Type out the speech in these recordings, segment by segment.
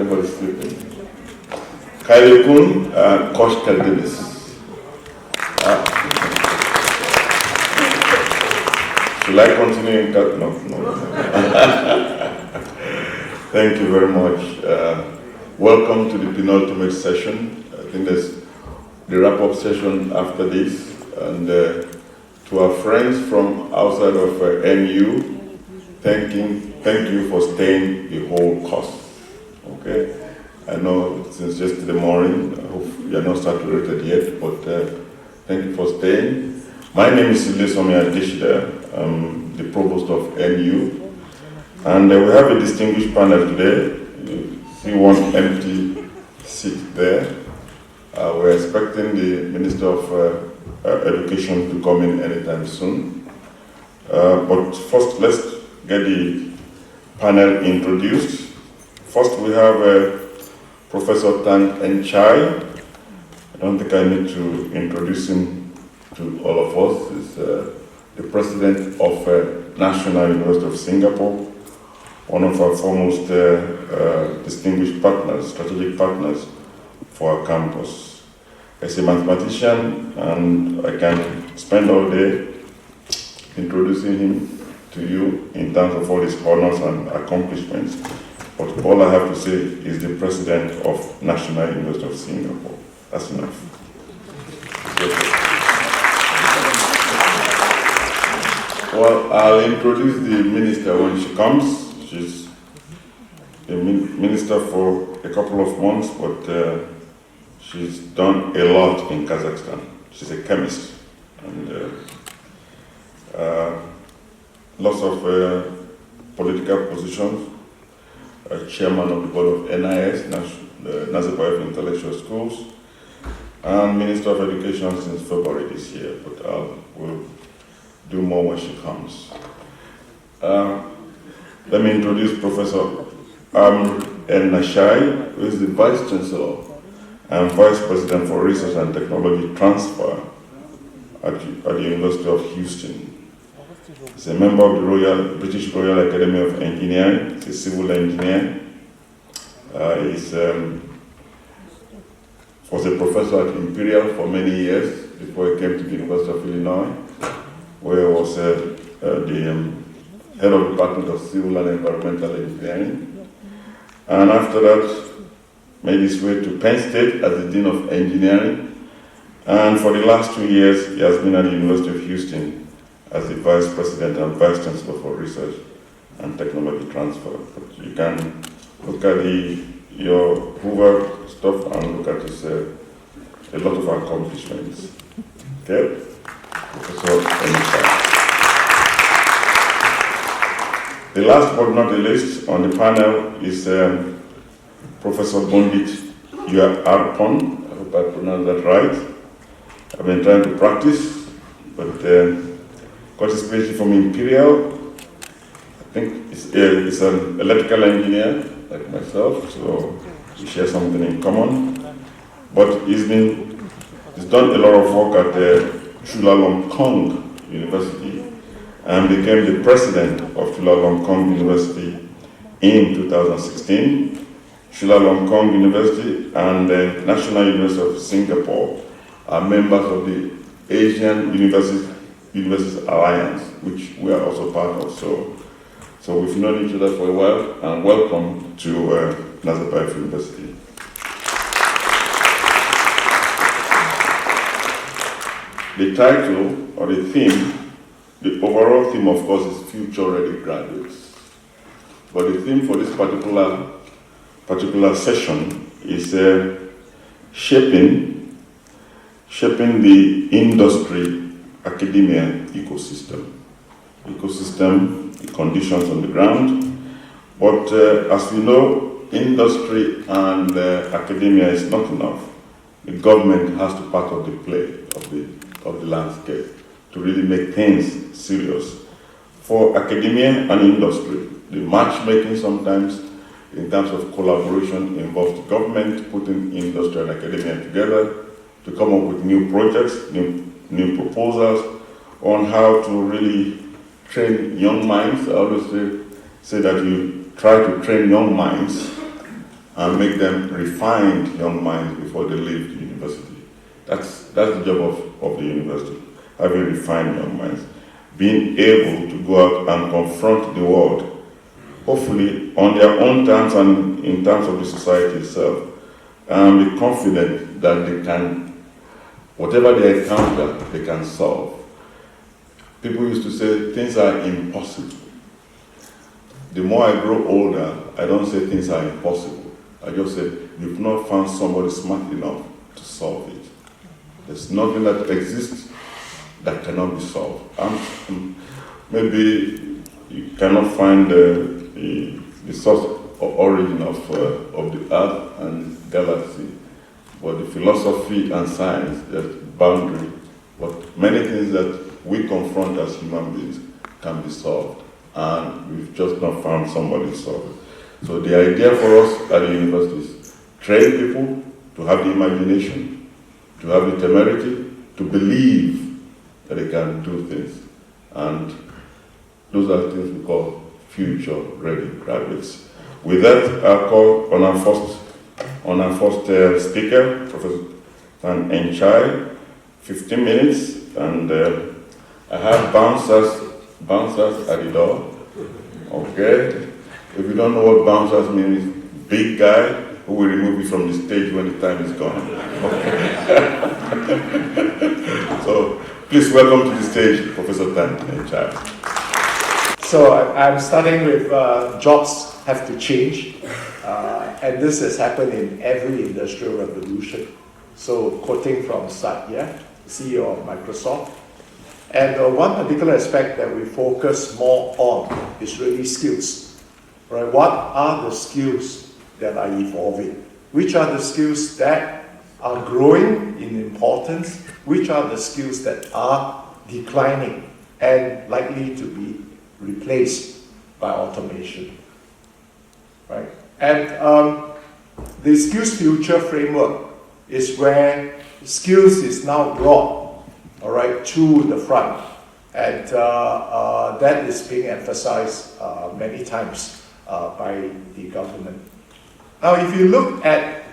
Everybody's sleeping. Kylie Kun and Coach Kaldenis. Should I continue? No. Thank you very much. Welcome to the penultimate session. I think there's the wrap-up session after this. And to our friends from outside of NU, thank you for staying the whole course. Okay? I know since yesterday morning, I hope you are not saturated yet, but thank you for staying. My name is Ilesanmi Adesida. I'm the Provost of NU. And we have a distinguished panel today. You see one empty seat there. We're expecting the Minister of Education to come in anytime soon. But first, let's get the panel introduced. First, we have Professor Tan and Chye. I don't think I need to introduce him to all of us. He's the President of National University of Singapore, one of our foremost distinguished partners, strategic partners for our campus. As a mathematician, and I can spend all day introducing him to you in terms of all his honors and accomplishments. But all I have to say is the President of National University of Singapore. That's enough. Well, I'll introduce the minister when she comes. She's the minister for a couple of months, but she's done a lot in Kazakhstan. She's a chemist, and lots of political positions. Chairman of the board of NIS, Nazarbayev Intellectual Schools, and Minister of Education since February this year, but we'll do more when she comes. Let me introduce Professor Elnashai, who is the Vice Chancellor and Vice President for Research and Technology Transfer at the University of Houston. He's a member of the British Royal Academy of Engineering. He's a civil engineer. Was a professor at Imperial for many years before he came to the University of Illinois, where he was the head of the Department of Civil and Environmental Engineering. And after that, made his way to Penn State as the Dean of Engineering. And for the last 2 years, he has been at the University of Houston as the Vice President and Vice Chancellor for Research and Technology Transfer. But you can look at your Hoover stuff and look at his, a lot of accomplishments. Okay? Professor Elnashai. The last but not the least on the panel is Professor Bundhit Eua-arporn. I hope I pronounced that right. I've been trying to practice, but got his PhD from Imperial. I think he's an electrical engineer like myself, so we share something in common. But he's done a lot of work at Chulalongkorn University and became the president of Chulalongkorn University in 2016. Chulalongkorn University and the National University of Singapore are members of the Asian Universities Alliance, which we are also part of. So we've known each other for a while, and welcome to Nazarbayev University. The title or the theme, the overall theme, of course, is future-ready graduates. But the theme for this particular session is shaping the industry academia ecosystem, the conditions on the ground. But as we know, industry and academia is not enough. The government has to part of the play of the landscape to really make things serious. For academia and industry, the matchmaking sometimes in terms of collaboration involves the government putting industry and academia together to come up with new projects, new proposals on how to really train young minds. I always say that you try to train young minds and make them refined young minds before they leave the university. That's the job of the university, having refined young minds, being able to go out and confront the world, hopefully on their own terms and in terms of the society itself, and be confident that they can, whatever they encounter, they can solve. People used to say things are impossible. The more I grow older, I don't say things are impossible. I just say, you've not found somebody smart enough to solve it. There's nothing that exists that cannot be solved. Maybe you cannot find the source or origin of the Earth and galaxy, but the philosophy and science, there's boundary. But many things that we confront as human beings can be solved, and we've just not found somebody to solve it. So the idea for us at the university is train people to have the imagination, to have the temerity, to believe that they can do things. And those are things we call future-ready graduates. With that, I'll call on our first speaker, Professor Chye, 15 minutes, and I have bouncers at the door. Okay? If you don't know what bouncers mean, it's big guy who will remove you from the stage when the time is gone. Okay. So please welcome to the stage Professor Chye. So I'm starting with jobs have to change, and this has happened in every industrial revolution. So quoting from Satya, CEO of Microsoft, and one particular aspect that we focus more on is really skills. Right? What are the skills that are evolving? Which are the skills that are growing in importance? Which are the skills that are declining and likely to be replaced by automation? Right? And the Skills Future framework is where skills is now brought, all right, to the front, and that is being emphasized many times by the government. Now, if you look at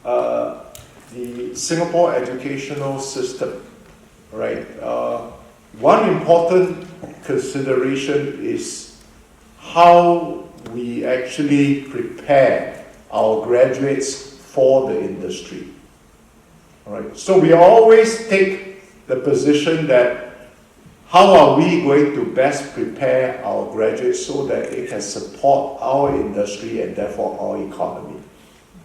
the Singapore educational system, right, one important consideration is how we actually prepare our graduates for the industry. All right, so we always take the position that how are we going to best prepare our graduates so that they can support our industry and therefore our economy.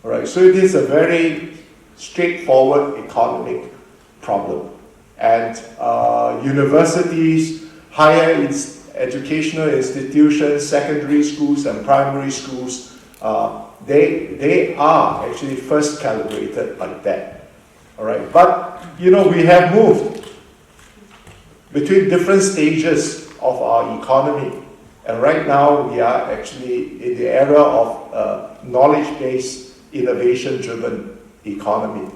All right, so it is a very straightforward economic problem. And universities, higher educational institutions, secondary schools and primary schools, they are actually first calibrated like that. All right, but you know, we have moved between different stages of our economy, and right now we are actually in the era of knowledge-based, innovation-driven economy.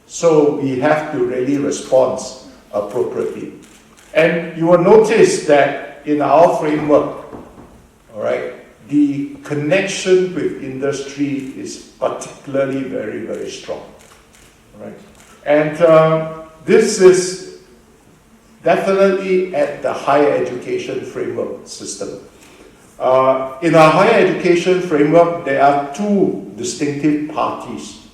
So we have to really respond appropriately. And you will notice that in our framework, all right, the connection with industry is particularly very, very strong. All right. And this is definitely at the higher education framework system. In our higher education framework, there are two distinctive parties.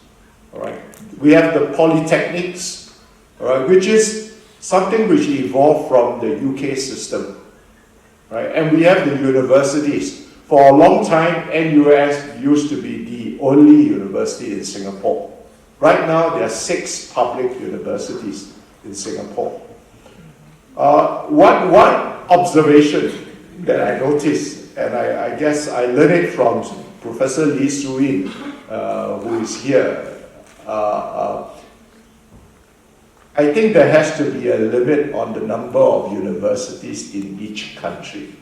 All right. We have the polytechnics, all right, which is something which evolved from the UK system. Right? And we have the universities. For a long time, NUS used to be the only university in Singapore. Right now, there are 6 public universities in Singapore. One observation that I noticed, and I guess I learned it from Professor Lee Suin, who is here. I think there has to be a limit on the number of universities in each country.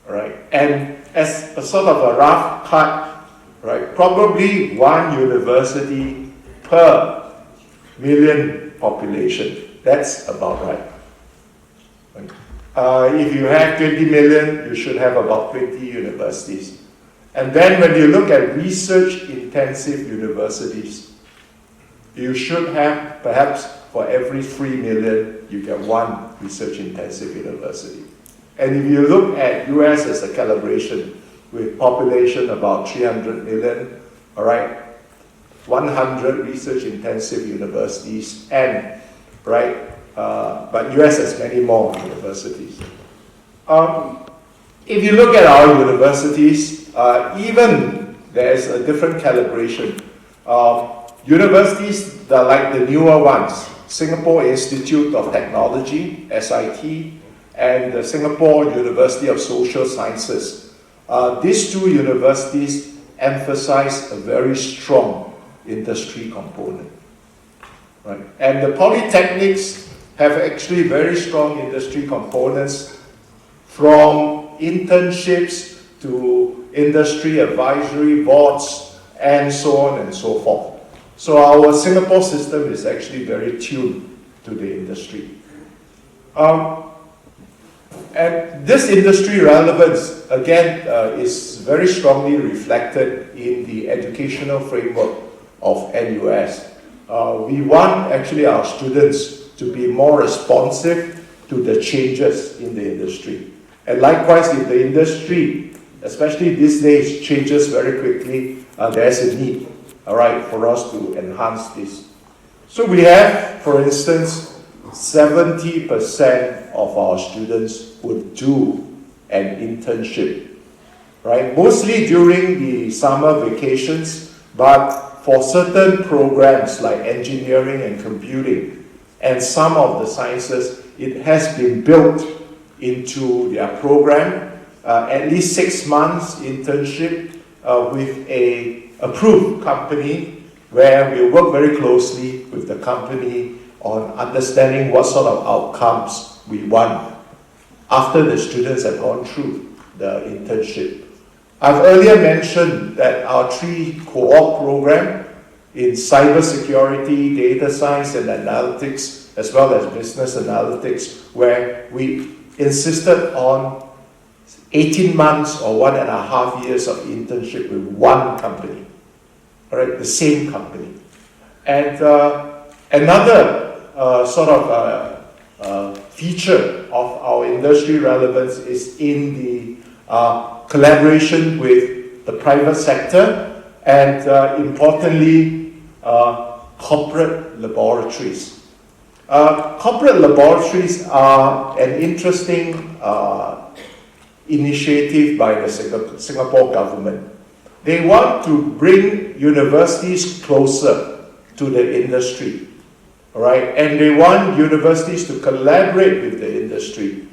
Right? And as a sort of a rough cut, right, probably one university per million population. That's about right. If you have 20 million, you should have about 20 universities. And then when you look at research-intensive universities, you should have, perhaps for every 3 million, you get one research-intensive university. And if you look at US as a calibration, with population about 300 million, all right, 100 research-intensive universities, and, right, but US has many more universities. If you look at our universities, even there's a different calibration. Universities that are like the newer ones, Singapore Institute of Technology, SIT, and the Singapore University of Social Sciences. These two universities emphasize a very strong industry component. Right? And the polytechnics have actually very strong industry components, from internships to industry advisory boards and so on and so forth. So our Singapore system is actually very tuned to the industry. And this industry relevance, again, is very strongly reflected in the educational framework of NUS. We want actually our students to be more responsive to the changes in the industry. And likewise, if the industry, especially these days, changes very quickly, there's a need, all right, for us to enhance this. So we have, for instance, 70% of our students would do an internship, right? Mostly during the summer vacations, but for certain programs like engineering and computing and some of the sciences, it has been built into their program, at least 6 months internship with a approved company, where we work very closely with the company on understanding what sort of outcomes we want after the students have gone through the internship. I've earlier mentioned that our 3 co-op program in cybersecurity, data science and analytics, as well as business analytics, where we insisted on 18 months or 1.5 years of internship with one company, all right, the same company. And another sort of feature of our industry relevance is in the collaboration with the private sector and importantly, corporate laboratories. Corporate laboratories are an interesting initiative by the Singapore government. They want to bring universities closer to the industry, all right? And they want universities to collaborate with the industry.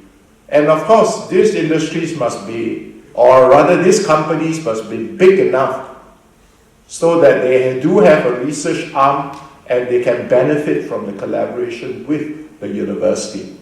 And of course, these industries must be, or rather these companies must be big enough so that they do have a research arm and they can benefit from the collaboration with the university.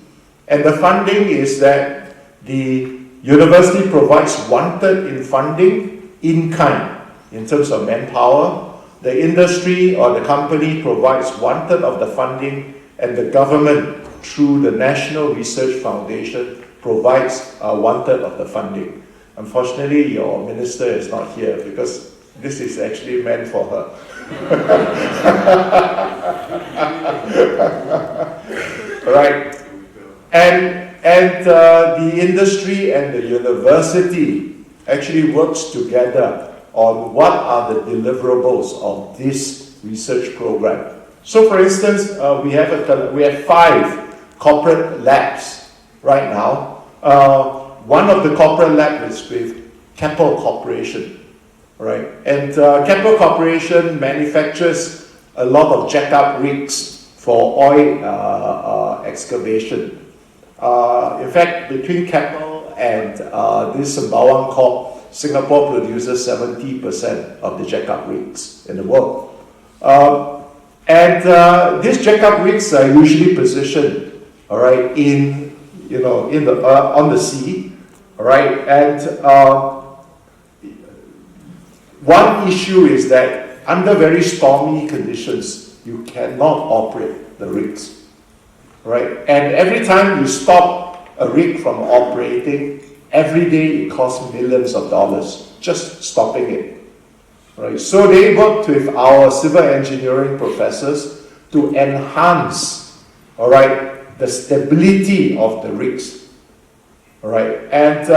And the funding is that the university provides 1/3 in funding in kind, in terms of manpower. The industry or the company provides 1/3 of the funding, and the government, through the National Research Foundation, provides 1/3 of the funding. Unfortunately, your minister is not here because this is actually meant for her. Right. And the industry and the university actually works together on what are the deliverables of this research program. So for instance, we have 5 corporate labs right now. One of the corporate labs is with Capri Corporation, right? And Capri Corporation manufactures a lot of jack-up rigs for oil excavation. In fact, between Capri and this Sembawang Corp, Singapore produces 70% of the jack-up rigs in the world. And these jack-up rigs are usually positioned, all right, on the sea, all right. And one issue is that under very stormy conditions, you cannot operate the rigs, right? And every time you stop a rig from operating, every day it costs millions of dollars. just stopping it. Right? So they worked with our civil engineering professors to enhance, all right, the stability of the rigs. All right, and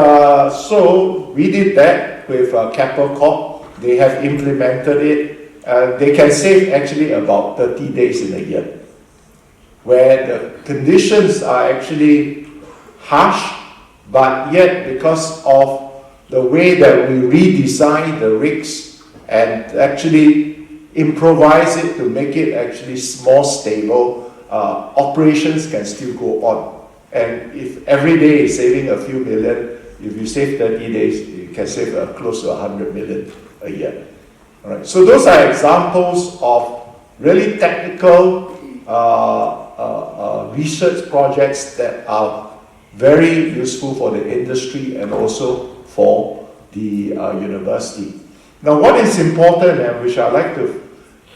so we did that with Capri Corp. They have implemented it. They can save actually about 30 days in a year, where the conditions are actually harsh, but yet because of the way that we redesign the rigs and actually improvise it to make it actually more stable, operations can still go on. And if every day is saving a few million, if you save 30 days, you can save close to 100 million a year. All right. So those are examples of really technical research projects that are very useful for the industry and also for the university. Now, what is important and which I'd like to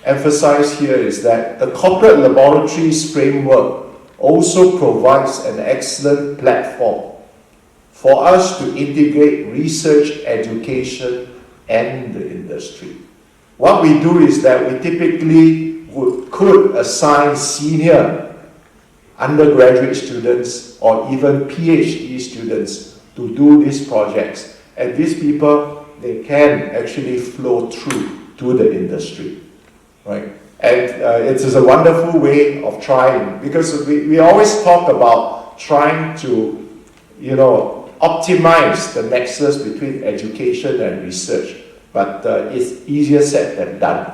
emphasize here is that the corporate laboratories framework also provides an excellent platform for us to integrate research, education, and the industry. What we do is that we typically could assign senior undergraduate students or even PhD students to do these projects. And these people, they can actually flow through to the industry, right? And it is a wonderful way of trying, because we always talk about trying to, optimize the nexus between education and research, but it's easier said than done.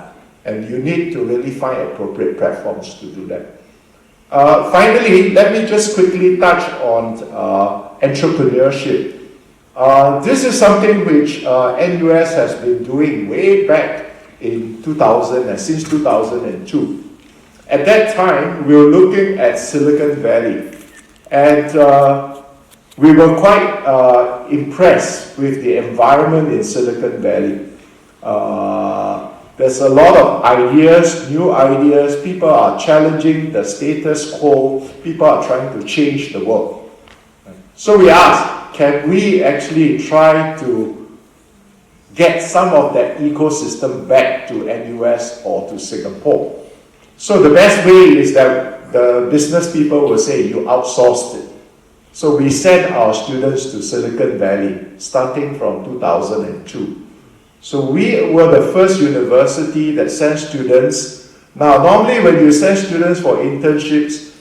And you need to really find appropriate platforms to do that. Finally, let me just quickly touch on entrepreneurship. This is something which NUS has been doing way back in 2000 and since 2002. At that time, we were looking at Silicon Valley, and we were quite impressed with the environment in Silicon Valley. There's a lot of ideas, new ideas. People are challenging the status quo. People are trying to change the world. So we asked, can we actually try to get some of that ecosystem back to NUS or to Singapore? So the best way is that the business people will say, you outsourced it. So we sent our students to Silicon Valley starting from 2002. So we were the first university that sent students. Now, normally when you send students for internships,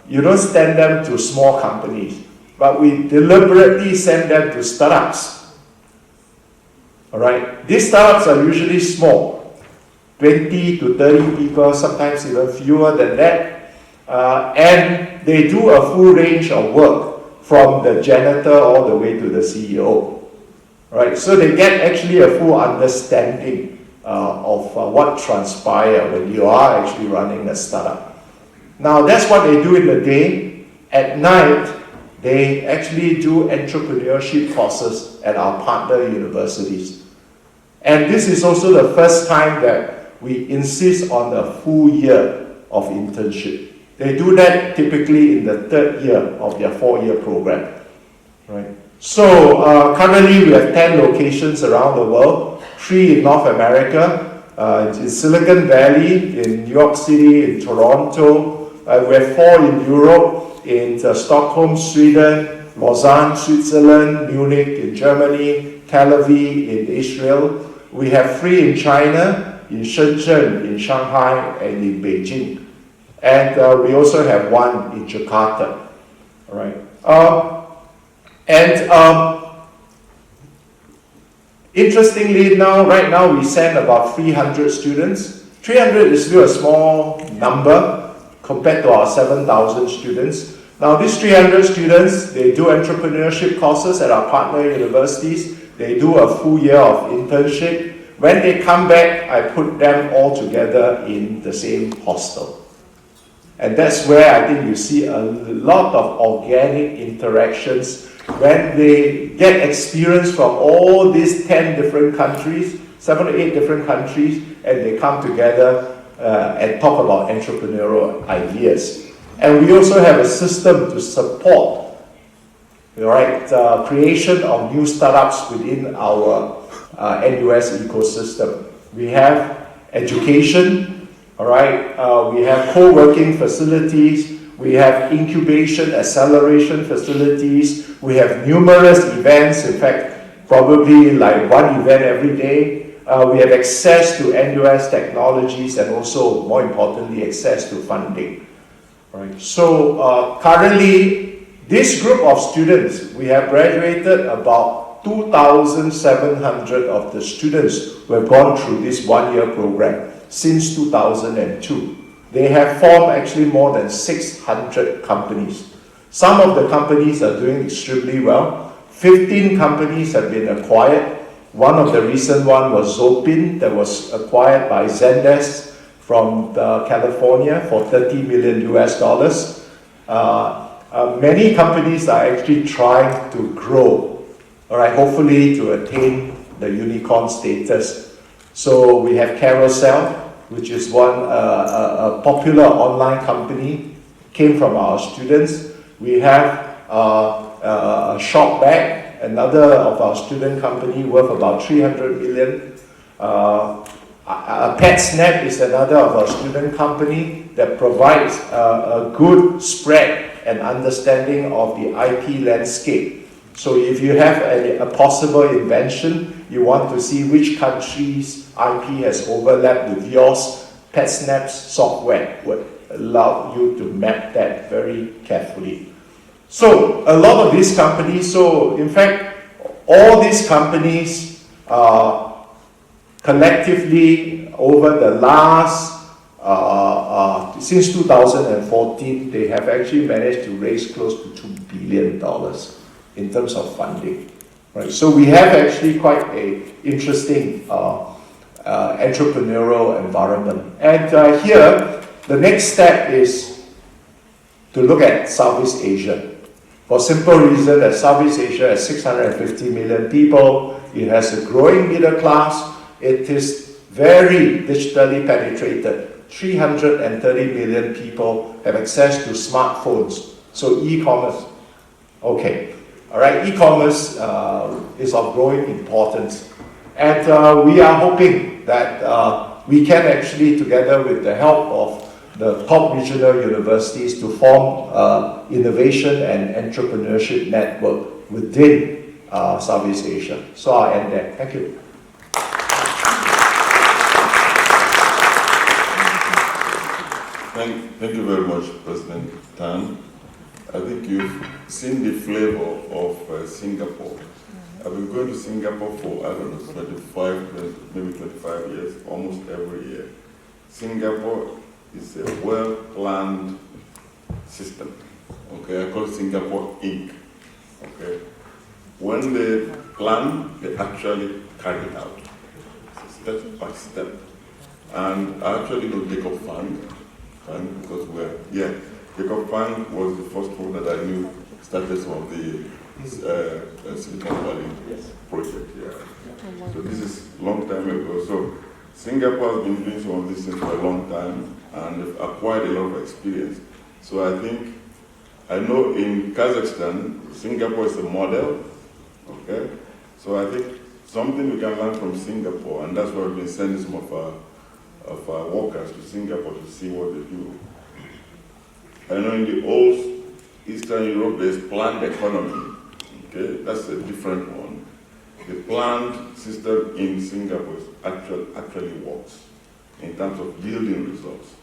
you don't send them to small companies, but we deliberately send them to startups. All right, these startups are usually small, 20 to 30 people, sometimes even fewer than that, and they do a full range of work from the janitor all the way to the CEO. Right, so they get actually a full understanding of what transpires when you are actually running a startup. Now, that's what they do in the day. At night, they actually do entrepreneurship courses at our partner universities. And this is also the first time that we insist on a full year of internship. They do that typically in the third year of their 4-year program. Right? So currently we have 10 locations around the world, 3 in North America, in Silicon Valley, in New York City, in Toronto. We have 4 in Europe, in Stockholm, Sweden, Lausanne, Switzerland, Munich in Germany, Tel Aviv in Israel. We have 3 in China, in Shenzhen, in Shanghai, and in Beijing. And we also have 1 in Jakarta. All right. Interestingly right now we send about 300 students. 300 is still a small number compared to our 7,000 students. Now these 300 students, they do entrepreneurship courses at our partner universities. They do a full year of internship. When they come back, I put them all together in the same hostel. And that's where I think you see a lot of organic interactions when they get experience from all these 10 different countries, 7 or 8 different countries, and they come together and talk about entrepreneurial ideas. And we also have a system to support right? Creation of new startups within our NUS ecosystem. We have education, all right? We have co-working facilities. We have incubation, acceleration facilities. We have numerous events. In fact, probably like one event every day. We have access to NUS technologies and also, more importantly, access to funding. Right. So currently, this group of students, we have graduated about 2,700 of the students who have gone through this one-year program since 2002. They have formed actually more than 600 companies. Some of the companies are doing extremely well. 15 companies have been acquired. One of the recent one was Zopin that was acquired by Zendesk from California for $30 million US. Many companies are actually trying to grow, all right, hopefully to attain the unicorn status. So we have Carousel, which is a popular online company, came from our students. We have Shopback, another of our student company worth about 300 million. PetSnap is another of our student company that provides a good spread and understanding of the IP landscape. So if you have a possible invention, you want to see which country's IP has overlapped with yours, PetSnap's software would allow you to map that very carefully. So a lot of these companies, so in fact, all these companies collectively over the last, since 2014, they have actually managed to raise close to $2 billion in terms of funding. Right? So we have actually quite an interesting entrepreneurial environment. And here, the next step is to look at Southeast Asia. For simple reason that Southeast Asia has 650 million people, it has a growing middle class, it is very digitally penetrated. 330 million people have access to smartphones, so e-commerce. Okay, all right, e-commerce is of growing importance. And we are hoping that we can actually, together with the help of the top regional universities, to form innovation and entrepreneurship network within Southeast Asia. So I'll end there. Thank you. Thank you very much, President Tan. I think you've seen the flavor of Singapore. I've been going to Singapore for, I don't know, maybe 25 years, almost every year. Singapore is a well-planned system. Okay, I call it Singapore Inc. Okay, when they plan, they actually carry it out, step by step. And I actually know Jacob Fang, because Jacob Fang was the first one that I knew started some of the Silicon Valley project. Yeah. So this is a long time ago. So Singapore has been doing some of these things for a long time, and they've acquired a lot of experience. So I know in Kazakhstan, Singapore is a model, okay? So I think something we can learn from Singapore, and that's why we've been sending some of our workers to Singapore to see what they do. I know in the old Eastern Europe, there's planned economy, okay? That's a different one. The planned system in Singapore actually works in terms of yielding results,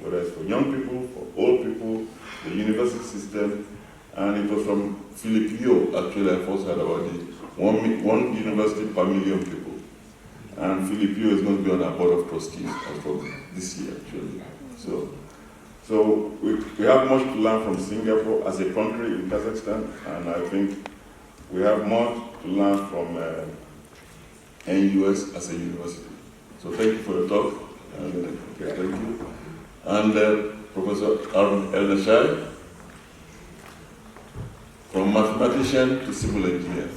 whether it's for young people, for old people, the university system, and it was from Philip Yeo, actually, I first heard about the one university per million people. And Philip Yeo is going to be on our board of trustees from this year, actually. So we have much to learn from Singapore as a country in Kazakhstan, and I think we have more to learn from NUS as a university. So thank you for your talk. And, okay, thank you. And Professor Elnashai, from mathematician to civil engineer.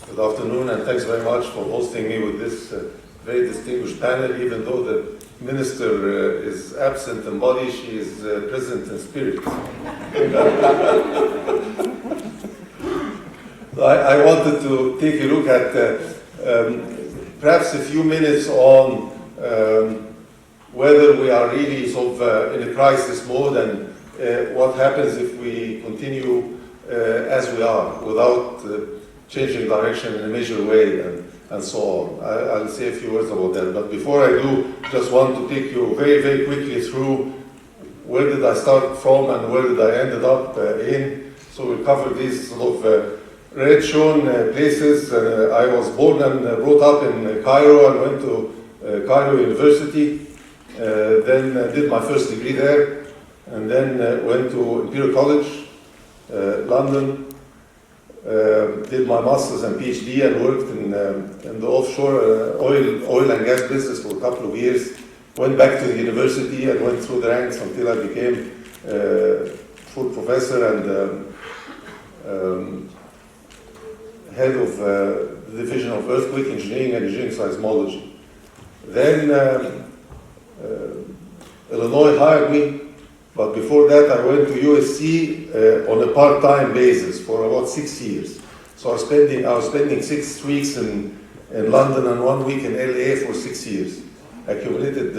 Good afternoon, and thanks very much for hosting me with this very distinguished panel, even though the minister is absent in body, she is present in spirit. So I wanted to take a look at perhaps a few minutes on whether we are really sort of in a crisis mode and what happens if we continue as we are without changing direction in a major way and so on. I'll say a few words about that. But before I do, just want to take you very, very quickly through where did I start from and where did I ended up in. So we'll cover these sort of red shown places. I was born and brought up in Cairo and went to Cairo University. Then did my first degree there, and then went to Imperial College, London. Did my master's and PhD and worked in the offshore oil and gas business for a couple of years. Went back to the university and went through the ranks until I became full professor and head of the division of earthquake engineering and engineering seismology. Then Illinois hired me, but before that I went to USC on a part-time basis for about 6 years. So I was spending 6 weeks in London and 1 week in LA for 6 years. Accumulated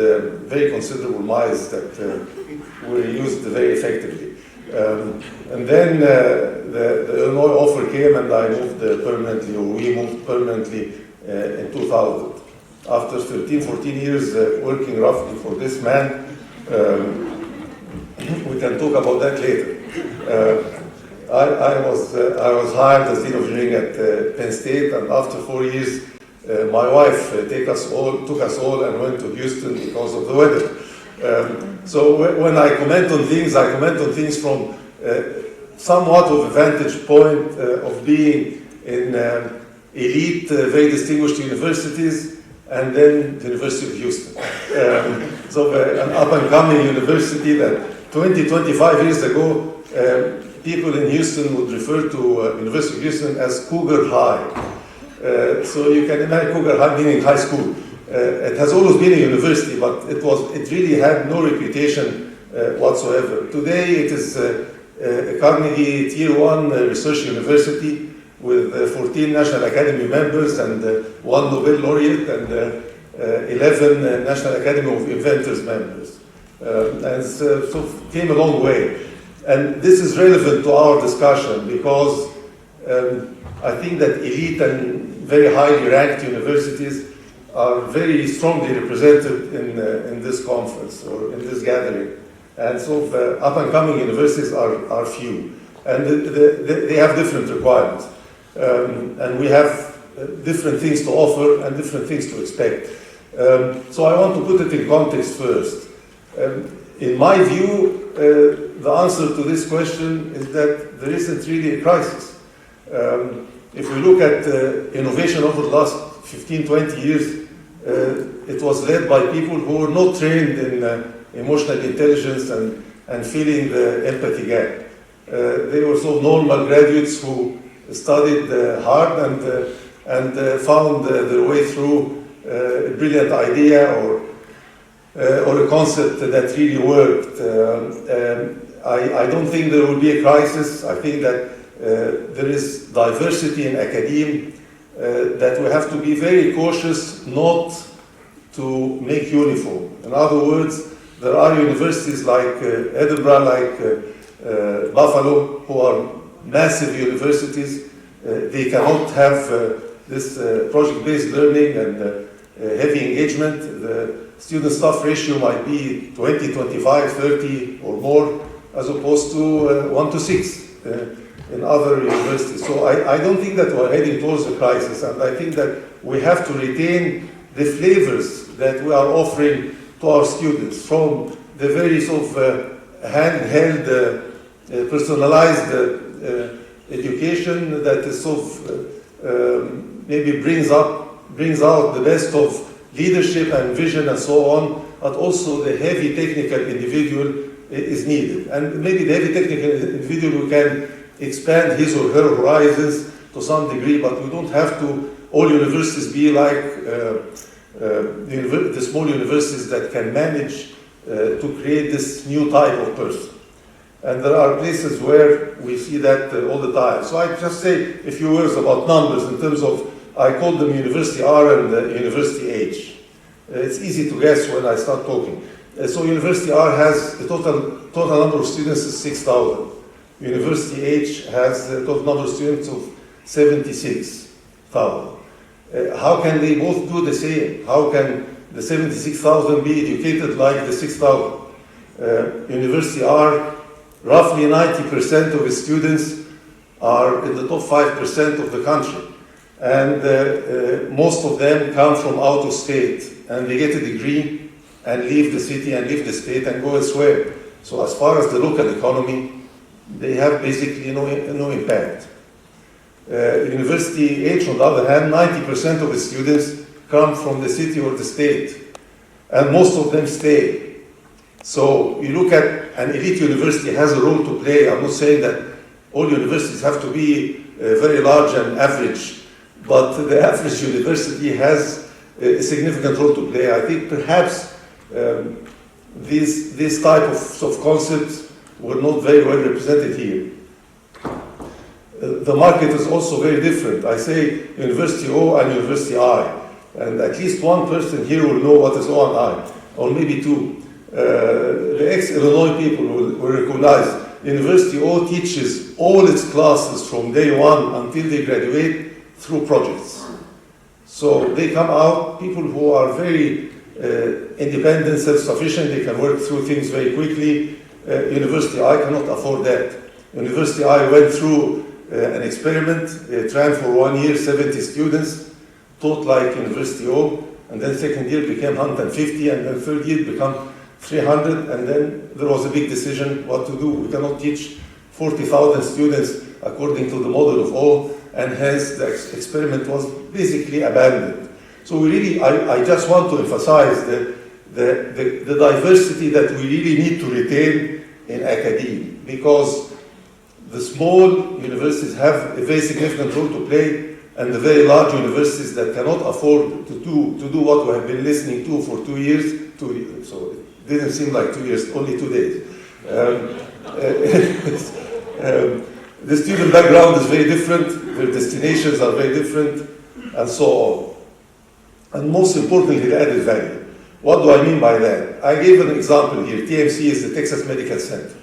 very considerable miles that were used very effectively. And then the Illinois offer came and I moved permanently, or we moved permanently in 2000. After 13, 14 years working roughly for this man, we can talk about that later. I was hired as Dean of Engineering at Penn State, and after 4 years, my wife took us all and went to Houston because of the weather. So when I comment on things, I comment on things from somewhat of a vantage point of being in elite, very distinguished universities, and then the University of Houston. So an up-and-coming university that 20, 25 years ago, people in Houston would refer to University of Houston as Cougar High. So you can imagine Cougar High meaning high school. It has always been a university, but it really had no reputation whatsoever. Today it is a Carnegie Tier 1 research university with 14 National Academy members and 1 Nobel laureate and 11 National Academy of Inventors members. And so came a long way. And this is relevant to our discussion because I think that elite and very highly ranked universities are very strongly represented in this conference or in this gathering. And so up-and-coming universities are few. And they have different requirements. And we have different things to offer and different things to expect. So I want to put it in context first. In my view, the answer to this question is that there isn't really a crisis. If we look at innovation over the last 15, 20 years, it was led by people who were not trained in emotional intelligence and filling the empathy gap. They were so normal graduates who studied hard and found their way through a brilliant idea or a concept that really worked. I don't think there will be a crisis. I think that there is diversity in academia that we have to be very cautious not to make uniform. In other words, there are universities like Edinburgh, like Buffalo, who are massive universities. They cannot have this project-based learning and heavy engagement. The student-staff ratio might be 20, 25, 30 or more, as opposed to 1 to 6 in other universities. So I don't think that we're heading towards a crisis, and I think that we have to retain the flavors that we are offering to our students, from the very sort of handheld, personalized education that is sort of maybe brings out the best of leadership and vision and so on, but also the heavy technical individual is needed. And maybe the heavy technical individual who can expand his or her horizons to some degree, but we don't have to all universities be like the small universities that can manage to create this new type of person. And there are places where we see that all the time. So I just say a few words about numbers in terms of, I call them University R and University H. It's easy to guess when I start talking. So University R has the total number of students is 6,000. University H has the total number of students of 76,000. How can they both do the same? How can the 76,000 be educated like the 6,000? University R, roughly 90% of its students are in the top 5% of the country. And most of them come from out of state. And they get a degree and leave the city and leave the state and go elsewhere. So as far as the local economy, they have basically no impact. University H, on the other hand, 90% of its students come from the city or the state, and most of them stay. So you look at an elite university has a role to play. I'm not saying that all universities have to be very large and average, but the average university has a significant role to play. I think perhaps this type of concepts were not very well represented here. The market is also very different. I say University O and University I, and at least one person here will know what is O and I, or maybe two. The ex-Illinois people will recognize University O teaches all its classes from day one until they graduate through projects. So they come out, people who are very independent, self-sufficient, they can work through things very quickly. University I cannot afford that. University I went through an experiment, it ran for 1 year, 70 students, taught like University O, and then second year became 150, and then third year become 300, and then there was a big decision what to do. We cannot teach 40,000 students according to the model of O, and hence the experiment was basically abandoned. So we really, I just want to emphasize the diversity that we really need to retain in academia, because the small universities have a very significant role to play, and the very large universities that cannot afford to do what we have been listening to for 2 years, so it didn't seem like 2 years, only 2 days. The student background is very different, their destinations are very different, and so on. And most importantly, the added value. What do I mean by that? I gave an example here. TMC is the Texas Medical Center.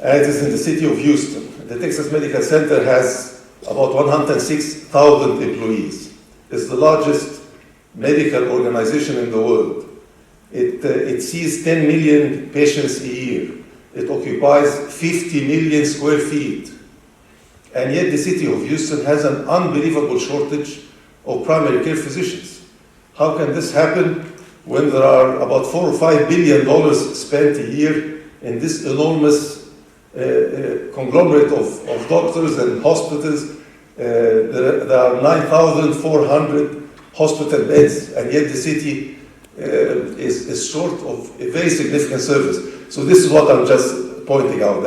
And it is in the city of Houston. The Texas Medical Center has about 106,000 employees. It's the largest medical organization in the world. It sees 10 million patients a year. It occupies 50 million square feet. And yet the city of Houston has an unbelievable shortage of primary care physicians. How can this happen when there are about $4 or $5 billion spent a year in this enormous conglomerate of doctors and hospitals? There are 9,400 hospital beds, and yet the city is short of a very significant service. So this is what I'm just pointing out,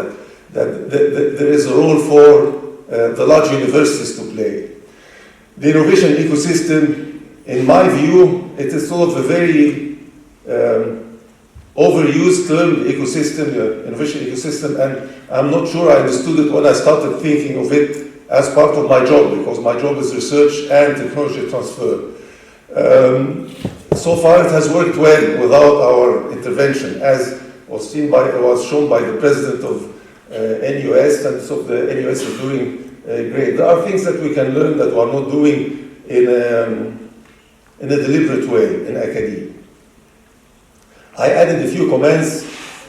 that there is a role for the large universities to play. The innovation ecosystem, in my view, it is sort of a very overused term, ecosystem, innovation ecosystem, and I'm not sure I understood it when I started thinking of it as part of my job, because my job is research and technology transfer. So far it has worked well without our intervention, as was shown by the president of NUS, and so the NUS is doing great. There are things that we can learn that we are not doing in a deliberate way in academia. I added a few comments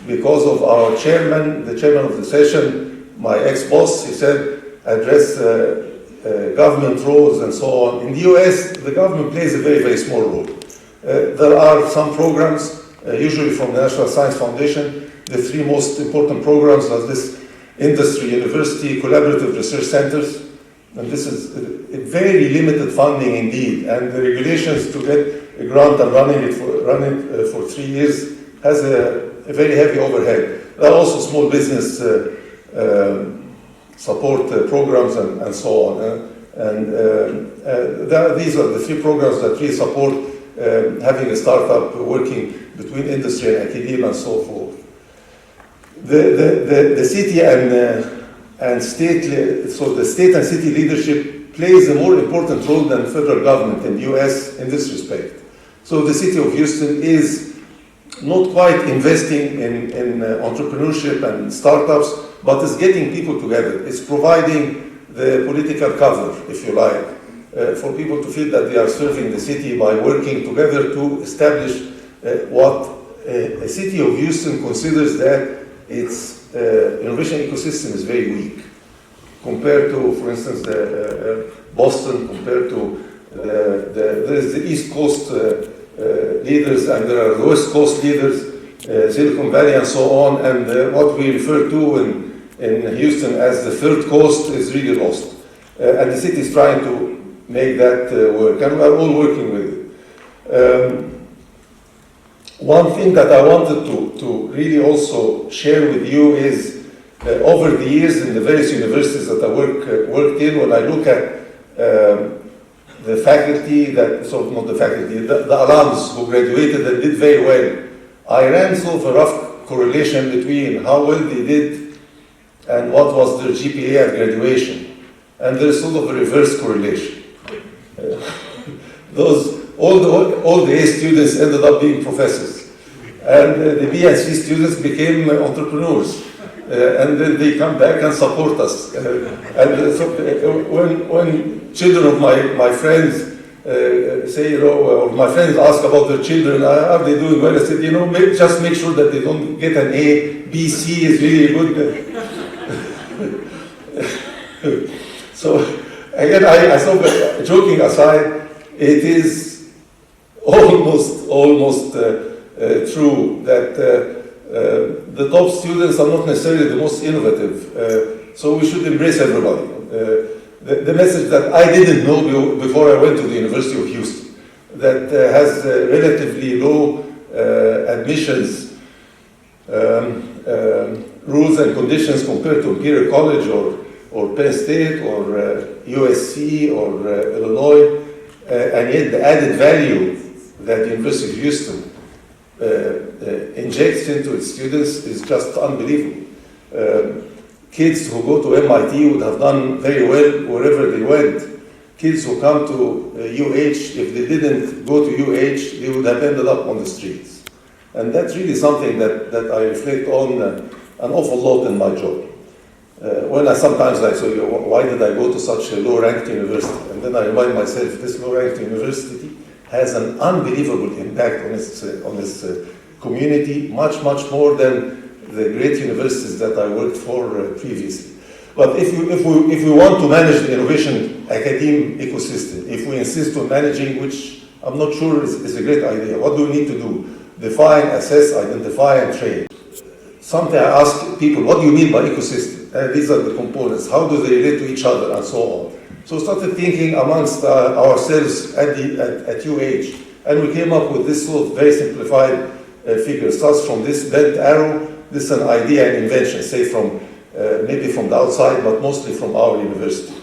because of our chairman, the chairman of the session, my ex-boss. He said, address government roles and so on. In the US, the government plays a very, very small role. There are some programs, usually from the National Science Foundation. The three most important programs are this industry, university, collaborative research centers, and this is a very limited funding indeed, and the regulations to get a grant and running it for 3 years has a very heavy overhead. There are also small business support programs and so on, these are the three programs that really support having a startup, working between industry and academia and so forth. The city and state, so the state and city leadership plays a more important role than federal government in the US in this respect. So the city of Houston is not quite investing in entrepreneurship and startups, but is getting people together. It's providing the political cover, if you like, for people to feel that they are serving the city by working together to establish what a city of Houston considers that its innovation ecosystem is very weak compared to, for instance, Boston, compared to there's the East Coast leaders, and there are the West Coast leaders, Silicon Valley and so on, and what we refer to in Houston as the third coast is really lost. And the city is trying to make that work, and we are all working with it. One thing that I wanted to really also share with you is over the years in the various universities that I worked in, when I look at the faculty that, so not the faculty, the alums who graduated and did very well, I ran sort of a rough correlation between how well they did and what was their GPA at graduation. And there's sort of a reverse correlation. All the A students ended up being professors. And the B and C students became entrepreneurs. And then they come back and support us. When children of my friends say, or my friends ask about their children, are they doing well? I said, just make sure that they don't get an A. B, C is really good. So, again, I thought, joking aside, it is almost true that the top students are not necessarily the most innovative, so we should embrace everybody. The message that I didn't know before I went to the University of Houston, that has relatively low admissions rules and conditions compared to Imperial College or Penn State or USC or Illinois, and yet the added value that the University of Houston injects into its students is just unbelievable. Kids who go to MIT would have done very well wherever they went. Kids who come to UH, if they didn't go to UH, they would have ended up on the streets. And that's really something that I reflect on an awful lot in my job. When sometimes I say, why did I go to such a low-ranked university? And then I remind myself, this low-ranked university has an unbelievable impact on its community, much more than the great universities that I worked for previously. But if we want to manage the innovation academic ecosystem, if we insist on managing, which I'm not sure is a great idea, what do we need to do? Define, assess, identify, and train. Sometimes I ask people, what do you mean by ecosystem? These are the components. How do they relate to each other, and so on? So started thinking amongst ourselves at UH, and we came up with this sort of very simplified figure. It starts from this bent arrow. This is an idea and invention, say from maybe from the outside, but mostly from our university.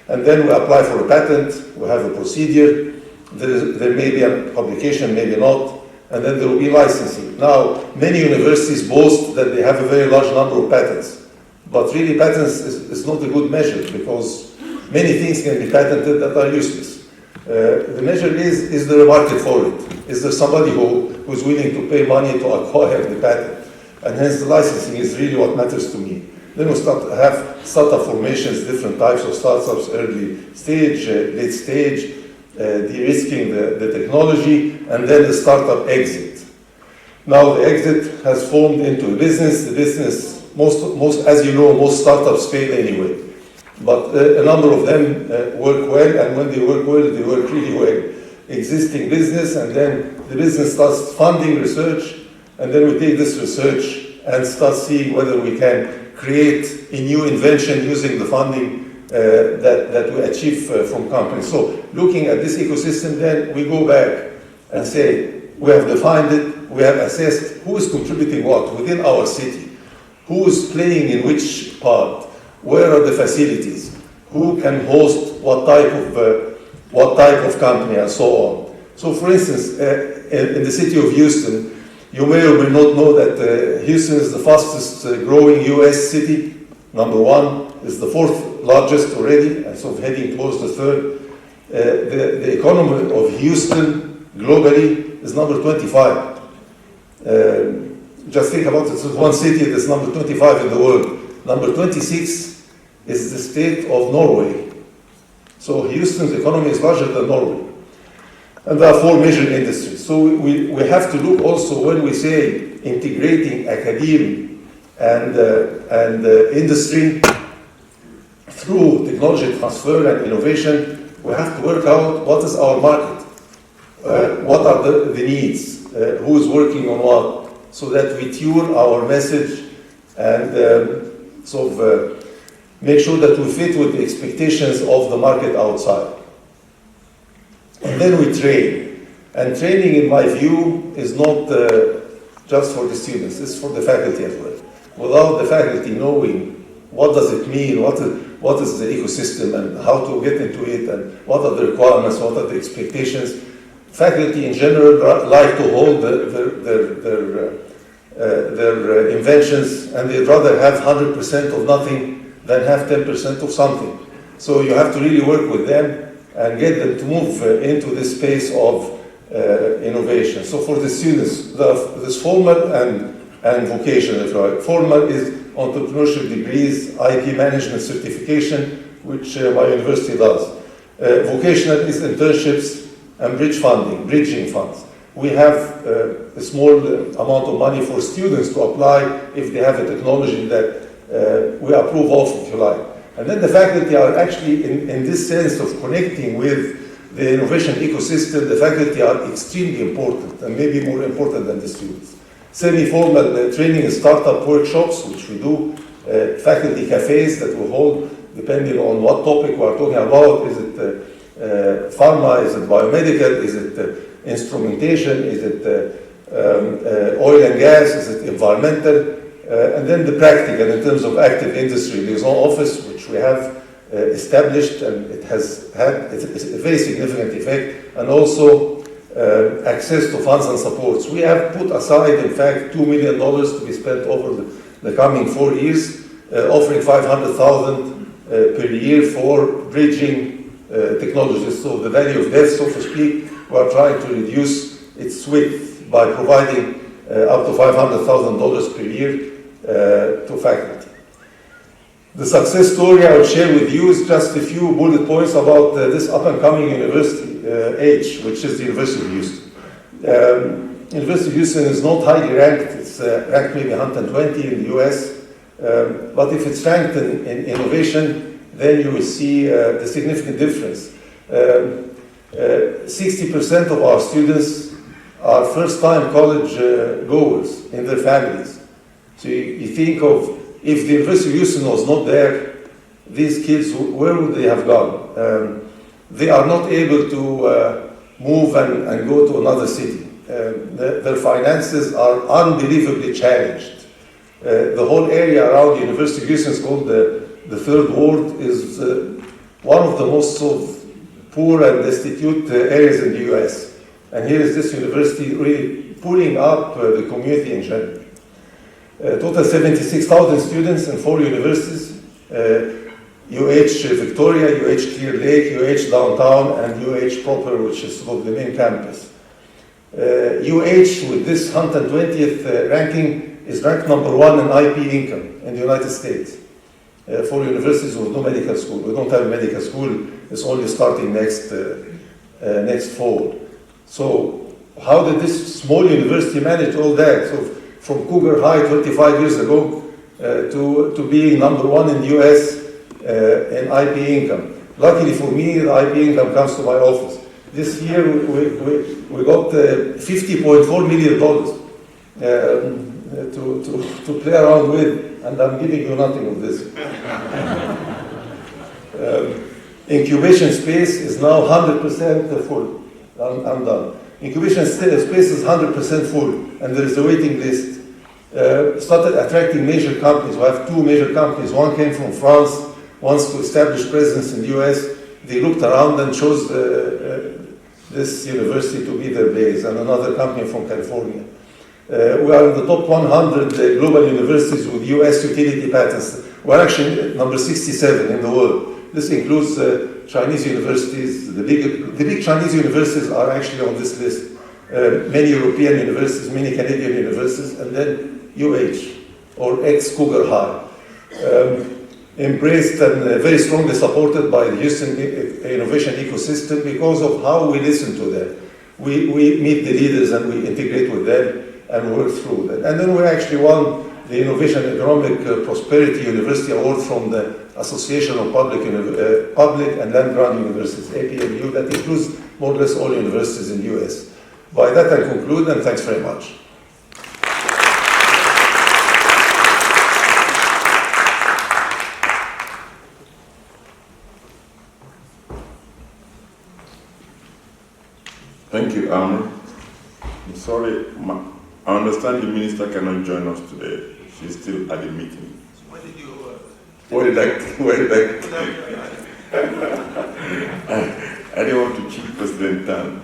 And then we apply for a patent. We have a procedure. There may be a publication, maybe not, and then there will be licensing. Now, many universities boast that they have a very large number of patents, but really patents is not a good measure, because many things can be patented that are useless. The measure is there a market for it? Is there somebody who's willing to pay money to acquire the patent? And hence the licensing is really what matters to me. Then we start to have startup formations, different types of startups, early stage, late stage, de-risking the technology, and then the startup exit. Now the exit has formed into a business. The business, most as you know, most startups fail anyway. But a number of them work well, and when they work well, they work really well. Existing business, and then the business starts funding research, and then we take this research and start seeing whether we can create a new invention using the funding that we achieve from companies. So looking at this ecosystem, then we go back and say, we have defined it, we have assessed who is contributing what within our city, who is playing in which part, where are the facilities, who can host what type of company, and so on. So for instance, in the city of Houston, you may or may not know that Houston is the fastest growing US city. Number one, is the fourth largest already, and so heading towards the third. The economy of Houston globally is number 25. Just think about it, it's one city that's number 25 in the world. Number 26 is the state of Norway. So Houston's economy is larger than Norway. And there are four major industries. So we have to look also when we say integrating academia and industry through technology transfer and innovation, we have to work out what is our market, what are the needs, who is working on what, so that we tune our message and make sure that we fit with the expectations of the market outside. And then we train. And training, in my view, is not just for the students, it's for the faculty as well. Without the faculty knowing what does it mean, what is the ecosystem and how to get into it and what are the requirements, what are the expectations, faculty in general like to hold their inventions, and they'd rather have 100% of nothing than have 10% of something. So you have to really work with them and get them to move into this space of innovation. So for the students, there's formal and vocational. Formal is entrepreneurship degrees, IP management certification, which my university does. Vocational is internships and bridging funds. We have a small amount of money for students to apply if they have a technology that we approve of, if you like. And then the faculty are actually, in this sense of connecting with the innovation ecosystem, the faculty are extremely important and maybe more important than the students. Semi-formal training and startup workshops, which we do, faculty cafes that we hold, depending on what topic we are talking about. Is it pharma? Is it biomedical? Is it instrumentation? Is it oil and gas? Is it environmental? And then the practical in terms of active industry liaison office, which we have established, and it has had a very significant effect, and also access to funds and supports. We have put aside, in fact, $2 million to be spent over the coming 4 years, offering $500,000 per year for bridging technologies. So the value of death, so to speak, we are trying to reduce its width by providing up to $500,000 per year to faculty. The success story I will share with you is just a few bullet points about this up-and-coming university, which is the University of Houston. University of Houston is not highly ranked. It's ranked maybe 120 in the US. But if it's ranked in innovation, then you will see the significant difference. 60% of our students are first-time college goers in their families. So you think of, if the University of Houston was not there, these kids, where would they have gone? They are not able to move and go to another city. Their finances are unbelievably challenged. The whole area around the University of Houston is called the Third Ward, is one of the most poor and destitute areas in the US. And here is this university really pulling up the community in general. Total 76,000 students in 4 universities, UH Victoria, UH Clear Lake, UH Downtown, and UH proper, which is sort of the main campus. UH, with this 120th ranking, is ranked number 1 in IP income in the United States. 4 universities with no medical school. We don't have a medical school. It's only starting next fall. So how did this small university manage all that? So from Cougar High 25 years ago to being number 1 in the US in IP income. Luckily for me, the IP income comes to my office. This year we got $50.4 million to play around with, and I'm giving you nothing of this. Incubation space is now 100% full. I'm done. Incubation space is 100% full, and there is a waiting list. Started attracting major companies. We have 2 major companies. One came from France, wants to establish presence in the US. They looked around and chose this university to be their base, and another company from California. We are in the top 100 global universities with US utility patents. We're actually number 67 in the world. This includes Chinese universities. The big Chinese universities are actually on this list. Many European universities, many Canadian universities, and then UH, or ex-Cougar High. Embraced and very strongly supported by the Houston innovation ecosystem because of how we listen to them. We meet the leaders and we integrate with them and work through that. And then we actually won the Innovation Economic Prosperity University Award from the Association of Public and Land-Grant Universities, APLU, that includes more or less all universities in the US. By that I conclude, and thanks very much. Thank you, Amr. I'm sorry, I understand the minister cannot join us today. She's still at the meeting. So when did you? I didn't want to cheat President Tan.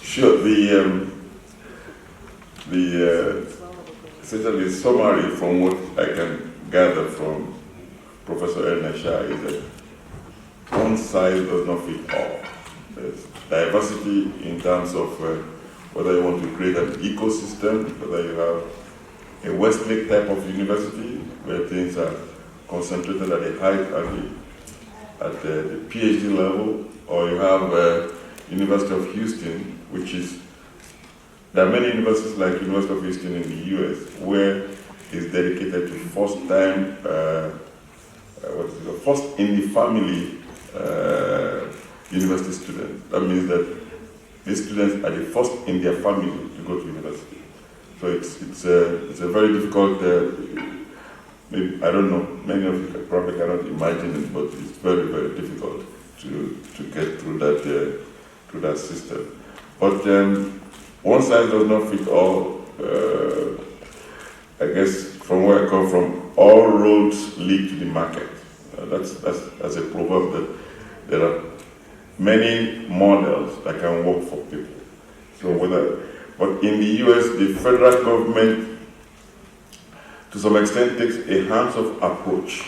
Sure, essentially the summary from what I can gather from Professor Elnashai is that one size does not fit all. There's diversity in terms of whether you want to create an ecosystem, whether you have a Westlake type of university where things are concentrated at the height at the PhD level, or you have University of Houston, which is, there are many universities like University of Houston in the US where it's dedicated to first-time, first in the family university students. That means that these students are the first in their family to go to university. So it's a very difficult, maybe, I don't know, many of you probably cannot imagine it, but it's very, very difficult to get through that system. But one size does not fit all. I guess from where I come from, all roads lead to the market. That's a proverb that there are many models that can work for people. But in the US, the federal government, to some extent, takes a hands-off approach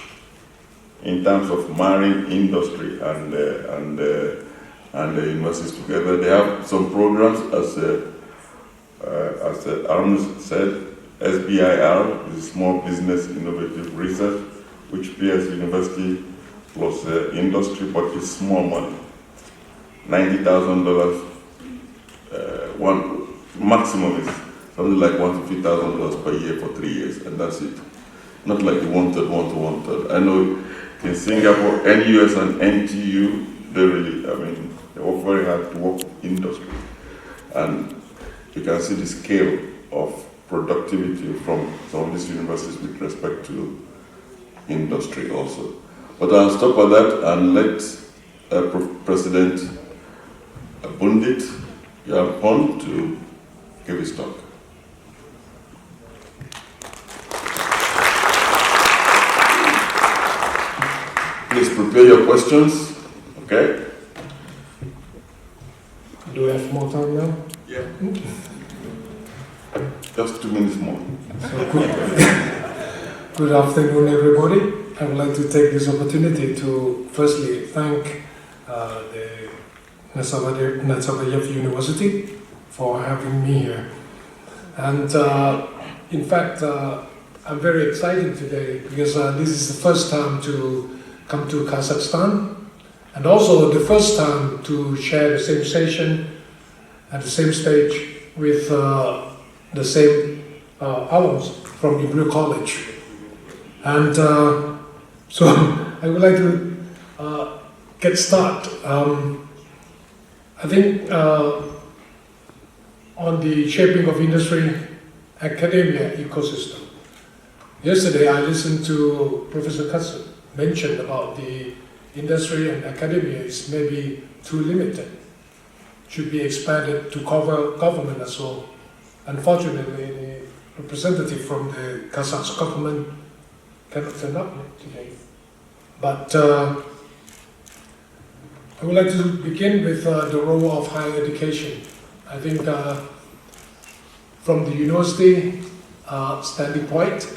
in terms of marrying industry and the universities together. They have some programs, as Arun said, SBIR, the Small Business Innovative Research, which pairs university plus industry, but it's small money. $90,000, one maximum is something like $150,000 per year for 3 years, and that's it. Not like the one-third. I know in Singapore, NUS and NTU, they work very hard to work with industry. And you can see the scale of productivity from some of these universities with respect to industry also. But I'll stop at that and let President Bundhit Eua-arporn to give his talk. Please prepare your questions, okay? Do we have more time now? Yeah. Just 2 minutes more. So good afternoon, everybody. I would like to take this opportunity to firstly thank the Nazarbayev University for having me here. And in fact, I'm very excited today because this is the first time to come to Kazakhstan, and also the first time to share the same session at the same stage with the same alums from Hebrew College. And so I would like to get started. I think on the shaping of industry academia ecosystem. Yesterday I listened to Professor Katsu mention about the industry and academia is maybe too limited. Should be expanded to cover government as well. Unfortunately, the representative from the Kazakh government cannot turn up today. But I would like to begin with the role of higher education. I think from the university standing point,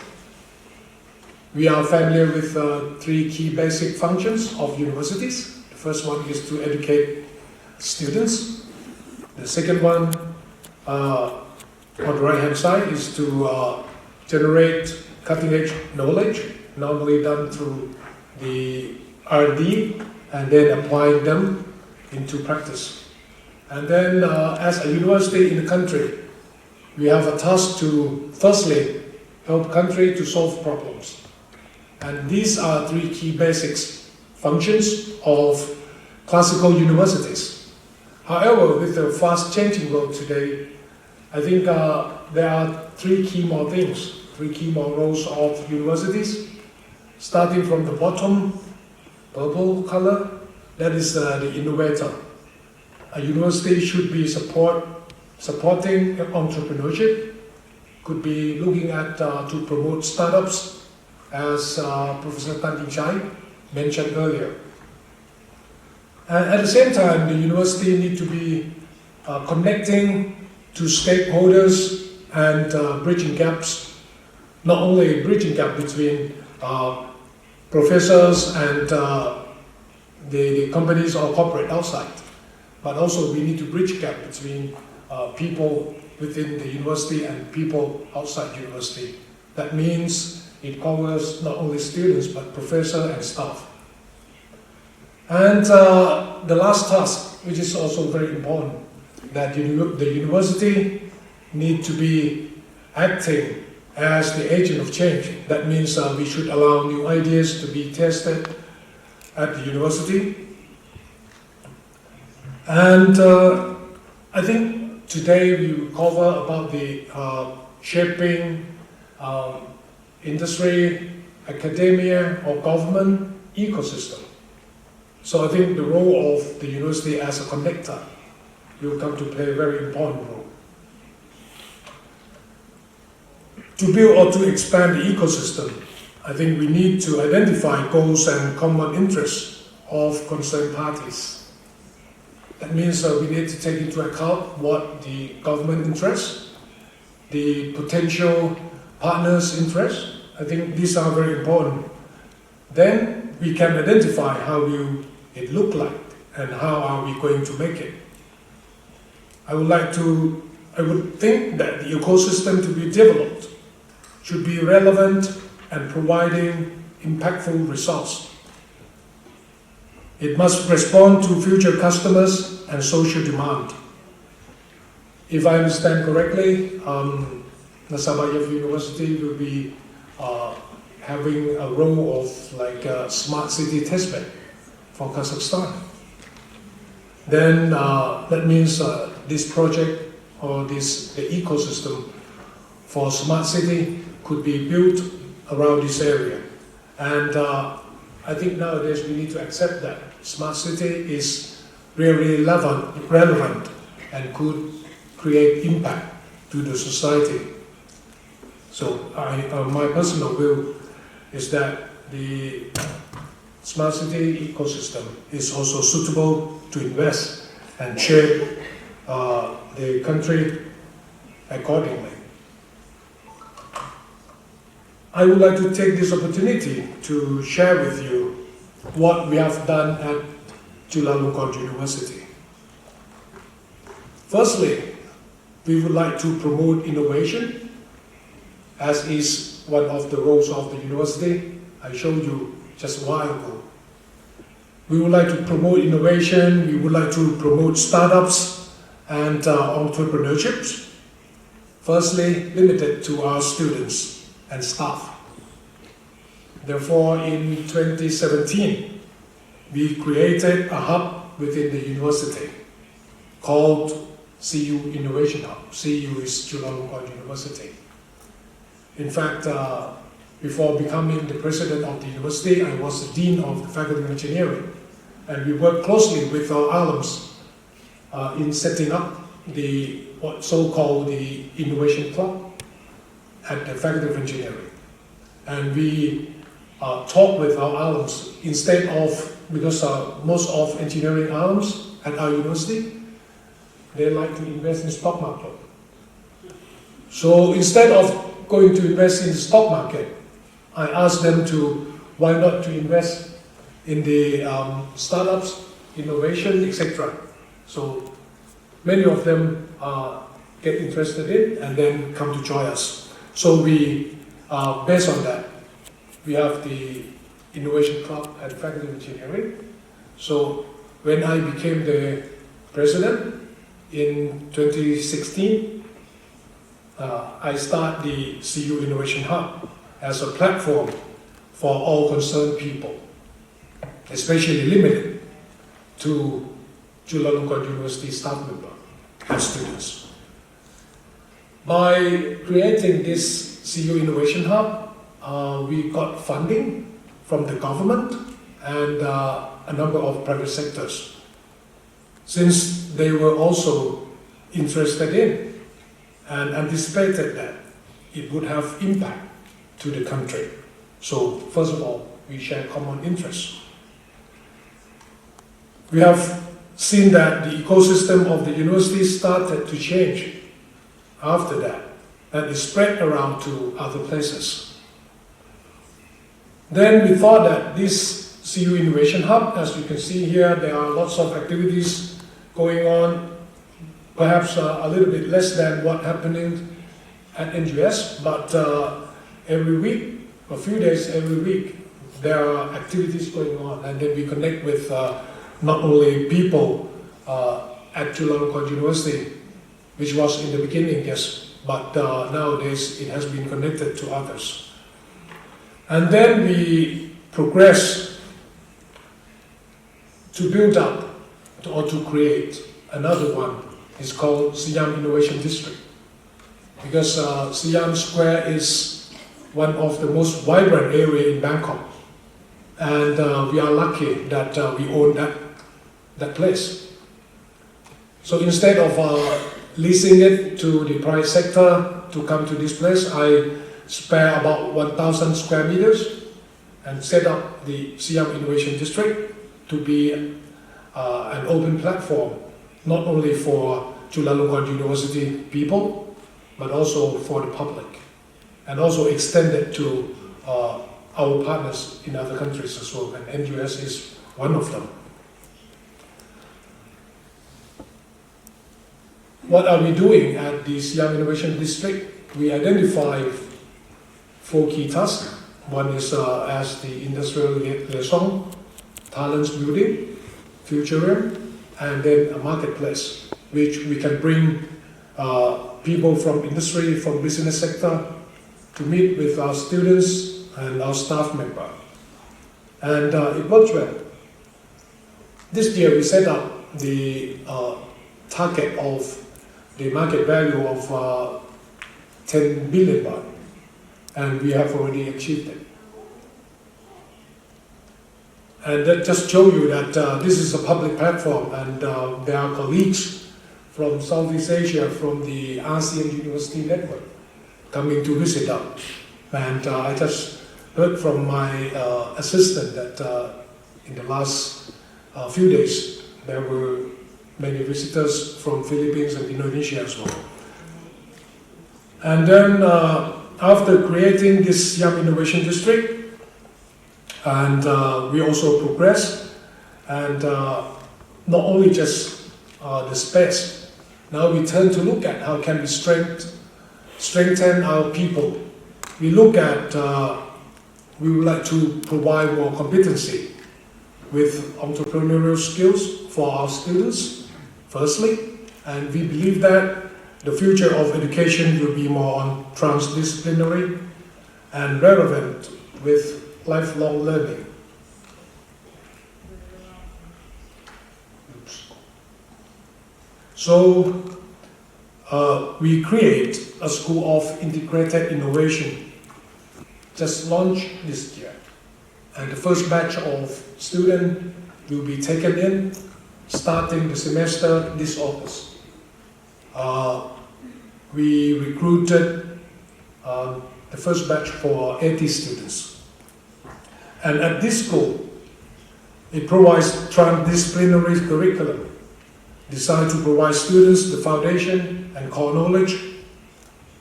we are familiar with three key basic functions of universities. The first one is to educate students. The second one, on the right-hand side, is to generate cutting-edge knowledge, normally done through the R&D, and then applying them into practice. And then, as a university in the country, we have a task to, firstly, help country to solve problems. And these are three key basics functions of classical universities. However, with the fast-changing world today, I think there are three key more things, three key more roles of universities, starting from the bottom, purple color, that is the innovator. A university should be supporting entrepreneurship, could be looking at to promote startups, as Professor Chye mentioned earlier. And at the same time, the university need to be connecting to stakeholders and bridging gaps, not only bridging gap between professors and the companies or corporate outside, but also we need to bridge gap between people within the university and people outside university. That means it covers not only students but professor and staff. And the last task, which is also very important, that the university need to be acting as the agent of change. That means we should allow new ideas to be tested at the university. And I think today we will cover about the shaping industry, academia, or government ecosystem. So I think the role of the university as a connector will come to play a very important role. To build or to expand the ecosystem, I think we need to identify goals and common interests of concerned parties. That means we need to take into account what the government interests, the potential partners' interests. I think these are very important. Then we can identify how will it look like and how are we going to make it. I would think that the ecosystem to be developed should be relevant and providing impactful results. It must respond to future customers and social demand. If I understand correctly, Nazarbayev University will be having a role of like a smart city testbed for Kazakhstan. Then that means this project or the ecosystem for smart city could be built around this area. And I think nowadays we need to accept that smart city is really relevant and could create impact to the society. So my personal view is that the smart city ecosystem is also suitable to invest and shape the country accordingly. I would like to take this opportunity to share with you what we have done at Chulalongkorn University. Firstly, we would like to promote innovation, as is one of the roles of the university I showed you just a while ago. We would like to promote innovation, we would like to promote startups and entrepreneurships, firstly limited to our students and staff. Therefore, in 2017, we created a hub within the university called CU Innovation Hub. CU is Chulalongkorn University. In fact, before becoming the president of the university, I was the dean of the Faculty of Engineering, and we worked closely with our alums in setting up the what so-called the Innovation Club at the Faculty of Engineering. And we talk with our alums instead of, because most of engineering alums at our university, they like to invest in the stock market. So instead of going to invest in the stock market, I asked them to, why not to invest in the startups, innovation, etc. So many of them get interested in and then come to join us. So we, based on that, we have the Innovation Club at Faculty of Engineering. So when I became the president in 2016, I started the CU Innovation Hub as a platform for all concerned people, especially limited to Chulalongkorn University staff members and students. By creating this CU Innovation Hub, we got funding from the government and a number of private sectors, since they were also interested in and anticipated that it would have impact to the country. So first of all, we share common interests. We have seen that the ecosystem of the university started to change after that, and it spread around to other places. Then we thought that this CU Innovation Hub, as you can see here, there are lots of activities going on, perhaps a little bit less than what happening at NGS, but every week, a few days every week, there are activities going on, and then we connect with not only people at Chulalongkorn University, which was in the beginning, yes, but nowadays it has been connected to others. And then we progress to build up or to create another one. It's called Siam Innovation District, because Siam Square is one of the most vibrant area in Bangkok, and we are lucky that we own that place. So instead of leasing it to the private sector to come to this place, I spare about 1,000 square meters and set up the Siam Innovation District to be an open platform, not only for Chulalongkorn University people, but also for the public, and also extended to our partners in other countries as well, and NUS is one of them. What are we doing at the Siam Innovation District? We identify 4 key tasks. One is as the industrial liaison, talents building, futurism, and then a marketplace, which we can bring people from industry, from business sector, to meet with our students and our staff member. And it works well. This year we set up the target of the market value of 10 billion baht, and we have already achieved it. And that just shows you that this is a public platform, and there are colleagues from Southeast Asia, from the ASEAN University Network, coming to visit us. And I just heard from my assistant that in the last few days, there were many visitors from Philippines and Indonesia as well. And then after creating this Siam Innovation District, and we also progress, and not only just the space, now we turn to look at how can we strengthen our people. We look at, we would like to provide more competency with entrepreneurial skills for our students, firstly, and we believe that the future of education will be more on transdisciplinary and relevant with lifelong learning. So we create a School of Integrated Innovation, just launched this year. And the first batch of students will be taken in starting the semester this August. We recruited the first batch for 80 students. And at this school, it provides transdisciplinary curriculum designed to provide students the foundation and core knowledge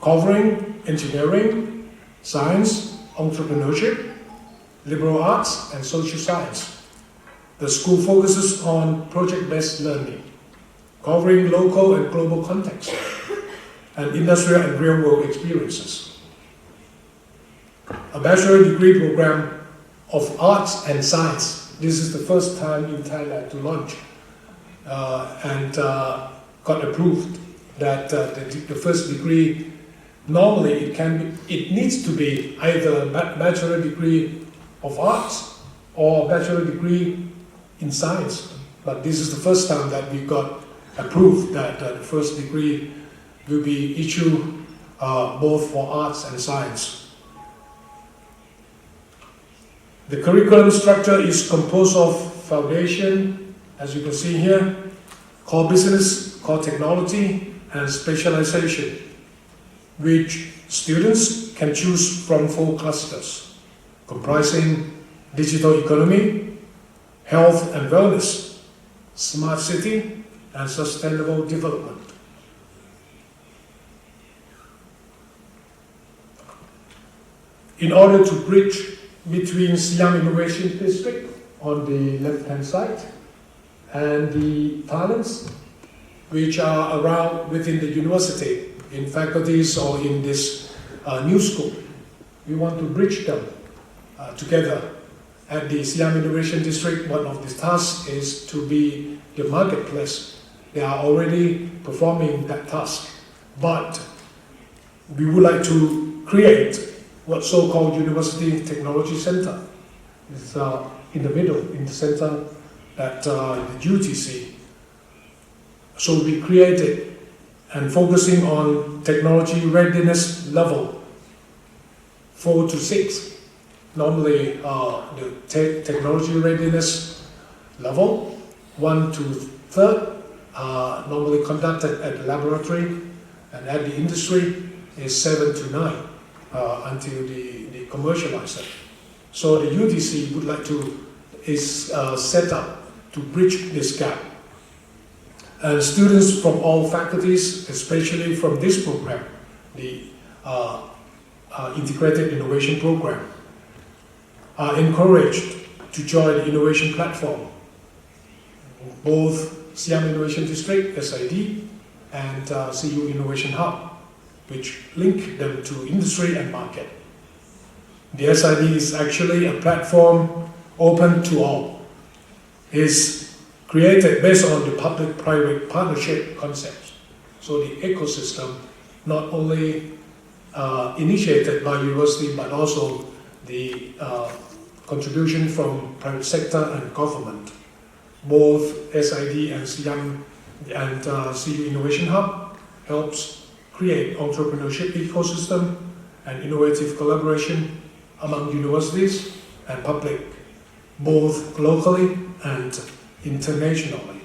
covering engineering, science, entrepreneurship, liberal arts, and social science. The school focuses on project-based learning, covering local and global contexts, and industrial and real-world experiences. A bachelor degree program of arts and science. This is the first time in Thailand to launch and got approved that the first degree, normally it needs to be either a bachelor degree of arts or a bachelor degree in science. But this is the first time that we got approved that the first degree will be issued both for arts and science. The curriculum structure is composed of foundation, as you can see here, core business, core technology, and specialization, which students can choose from 4 clusters, comprising digital economy, health and wellness, smart city, and sustainable development. In order to bridge between Siam Innovation District on the left-hand side and the talents which are around within the university, in faculties or in this new school, we want to bridge them together. At the Siam Innovation District, one of the tasks is to be the marketplace. They are already performing that task, but we would like to create what's so-called University Technology Center. It's in the middle, in the center at the UTC. So we created and focusing on technology readiness level 4 to 6. Normally, the technology readiness level 1 to 3rd normally conducted at the laboratory, and at the industry is 7 to 9 until the commercializer. So the UTC would like to is set up to bridge this gap. And students from all faculties, especially from this program, the Integrated Innovation Program, are encouraged to join the innovation platform. Both Siam Innovation District, SID, and CU Innovation Hub, which link them to industry and market. The SID is actually a platform open to all. It's created based on the public-private partnership concepts. So the ecosystem not only initiated by university, but also the contribution from private sector and government. Both SID and Siam and CU Innovation Hub helps create entrepreneurship ecosystem and innovative collaboration among universities and public, both locally and internationally.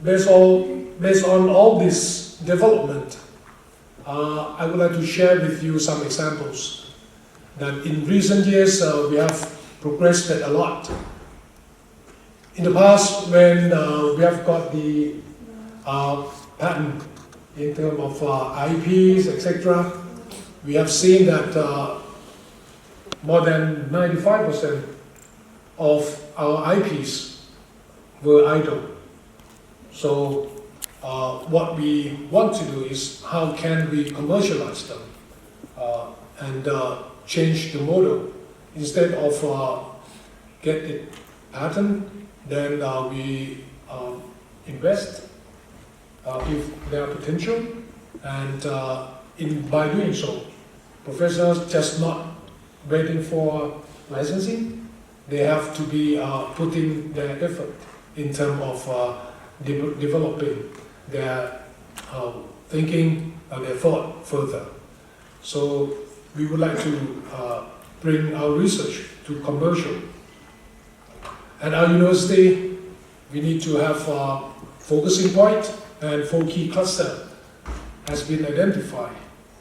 Based on all this development, I would like to share with you some examples that in recent years we have progressed a lot. In the past, when we have got the patent in terms of IPs, etc., we have seen that more than 95% of our IPs were idle. So what we want to do is how can we commercialize them and change the model. Instead of get it patent, then we invest if there are potential, and by doing so, professors just not waiting for licensing. They have to be putting their effort in terms of developing their thinking and their thought further. So we would like to bring our research to commercial. At our university, we need to have a focusing point, and 4 key clusters has been identified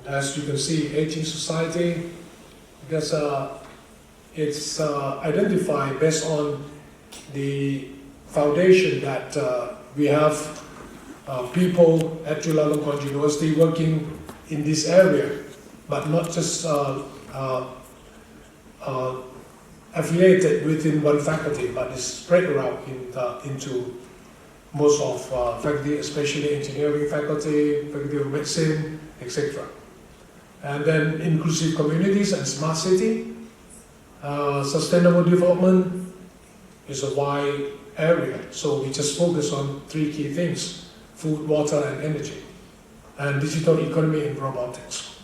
as you can see, aging society, because it's identified based on the foundation that we have people at Chulalongkorn University working in this area, but not just affiliated within one faculty, but it's spread around into most of faculty, especially engineering faculty, faculty of medicine, etc. And then inclusive communities and smart city, sustainable development is a wide area. So we just focus on 3 key things: food, water, and energy, and digital economy and robotics.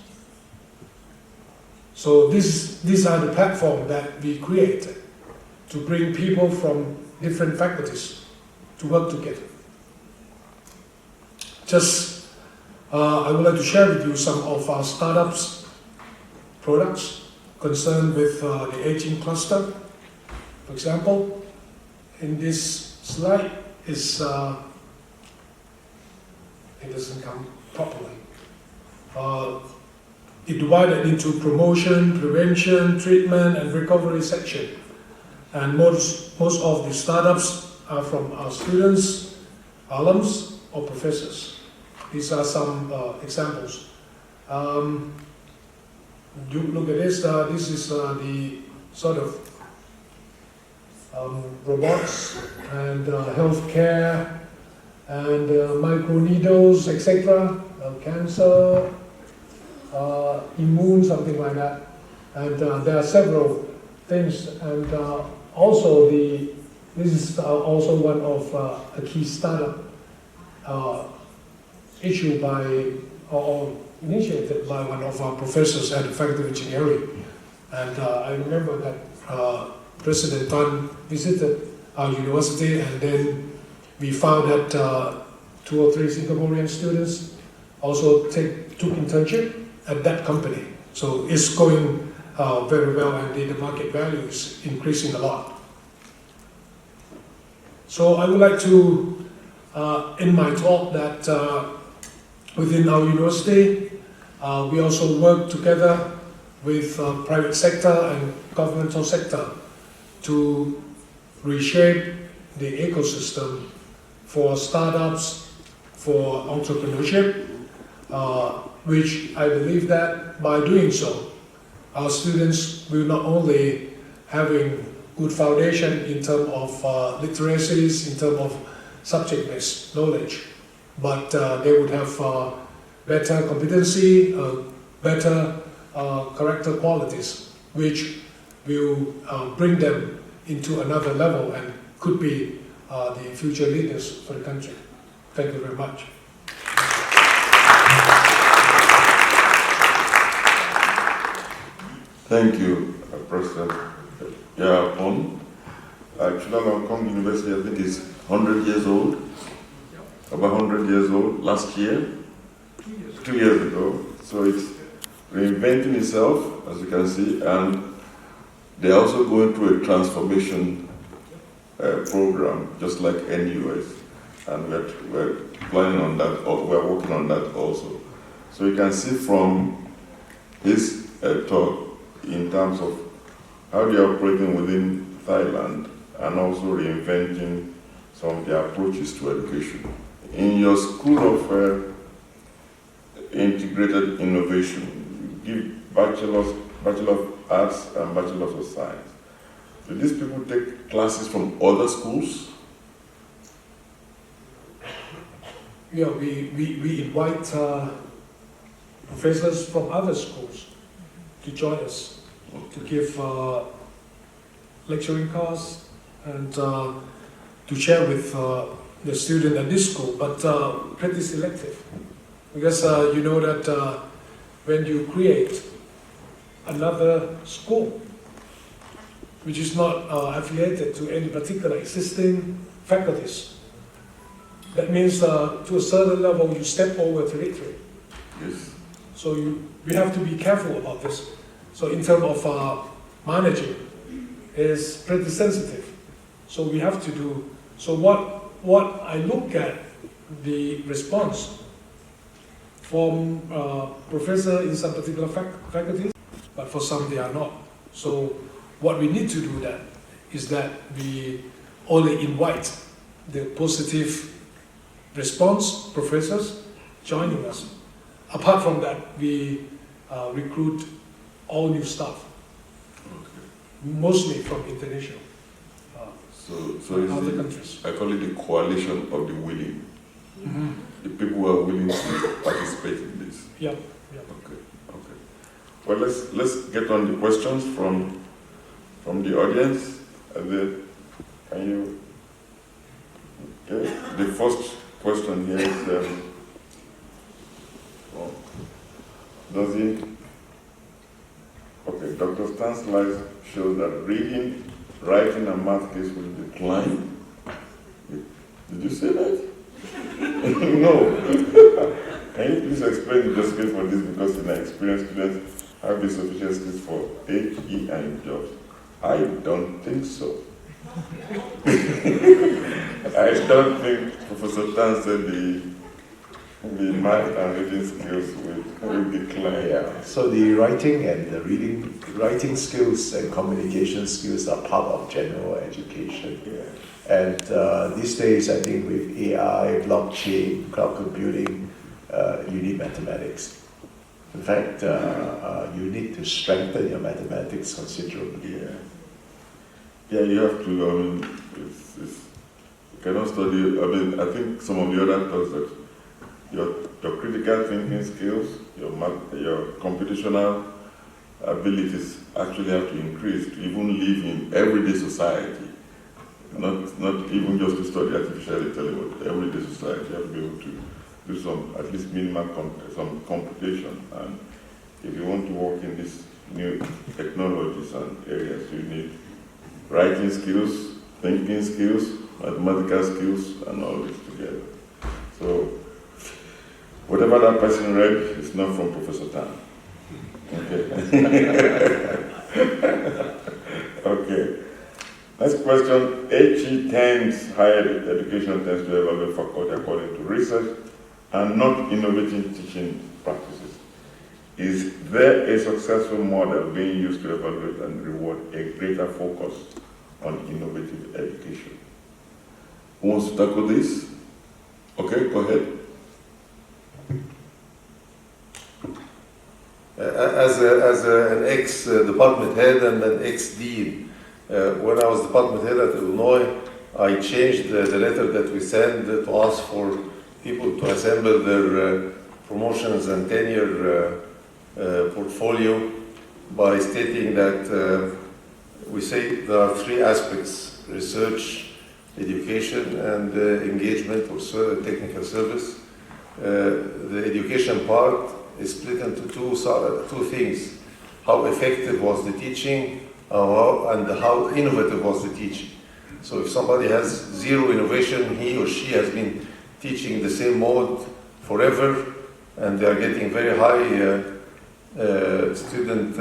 So these are the platforms that we created to bring people from different faculties to work together. Just, I would like to share with you some of our startups products concerned with the aging cluster. For example, in this slide is, it doesn't come properly. It divided into promotion, prevention, treatment, and recovery section. And most of the startups are from our students, alums, or professors. These are some examples. You look at this. This is the sort of robots and healthcare and microneedles, etc. Cancer, immune, something like that. And there are several things. And also this is also one of a key startup issued by or initiated by one of our professors at the Faculty of Engineering. And I remember that President Tan visited our university, and then we found that 2 or 3 Singaporean students also took internship at that company. So it's going very well, and the market value is increasing a lot. So I would like to end my talk that within our university, we also work together with private sector and governmental sector to reshape the ecosystem for startups, for entrepreneurship, which I believe that by doing so, our students will not only having good foundation in terms of literacies, in terms of subject-based knowledge, but they would have better competency, better character qualities, which will bring them into another level and could be the future leaders for the country. Thank you very much. Thank you, President Eua-arporn. Chulalongkorn University, I think, is 100 years old, about 100 years old last year, 2 years ago. So it's reinventing itself, as you can see, and they're also going through a transformation program, just like NUS, and we're planning on that, or we're working on that also. So you can see from his talk in terms of how they are operating within Thailand and also reinventing some of their approaches to education. In your School of Integrated Innovation, you give Bachelor of Arts and Bachelor of Science. Do these people take classes from other schools? Yeah, we invite professors from other schools to join us, to give lecturing course and to share with the student at this school, but pretty selective. Because you know that when you create another school, which is not affiliated to any particular existing faculties, that means to a certain level you step over territory. Yes. So we have to be careful about this. So in terms of managing, is pretty sensitive. So we have to do. So what I look at the response form professor in some particular faculties, but for some they are not. So what we need to do that is that we only invite the positive response professors joining us. Apart from that, we recruit all new staff, mostly from international, So it's other countries. I call it the coalition of the willing. Mm-hmm. The people who are willing to participate in this. Yeah. Okay. Well, let's get on the questions from the audience. Can you? Okay. The first question here is, does it? Okay, Dr. Stan's slides show that reading, writing, and math skills will decline. Did you say that? No. Can you please explain the justification for this? Because in my experience, students have the sufficient skills for HE and jobs. I don't think so. I don't think Professor Tan said the math and reading skills will decline. Yeah. So the writing and the writing skills and communication skills are part of general education. Yeah. And these days, I think with AI, blockchain, cloud computing, you need mathematics. In fact, you need to strengthen your mathematics considerably. Yeah, you have to. You cannot study. I think some of the other thoughts that your critical thinking skills, your computational abilities actually have to increase to even live in everyday society. Not even just to study artificial intelligence, but everyday society. You have to be able to do some, at least minimal some computation. And if you want to work in these new technologies and areas, you need writing skills, thinking skills, mathematical skills, and all this together. So whatever that person read is not from Professor Tan. Okay. Okay. Next question. HE tends, higher education tends to evaluate faculty according to research and not innovative teaching practices. Is there a successful model being used to evaluate and reward a greater focus on innovative education? Who wants to tackle this? Okay, go ahead. As an ex-department head and an ex-dean, when I was department head at Illinois, I changed the letter that we send to ask for people to assemble their promotions and tenure portfolio by stating that we say there are three aspects: research, education, and engagement or technical service. The education part is split into two things: how effective was the teaching, and how innovative was the teaching. So if somebody has zero innovation, he or she has been teaching the same mode forever, and they are getting very high student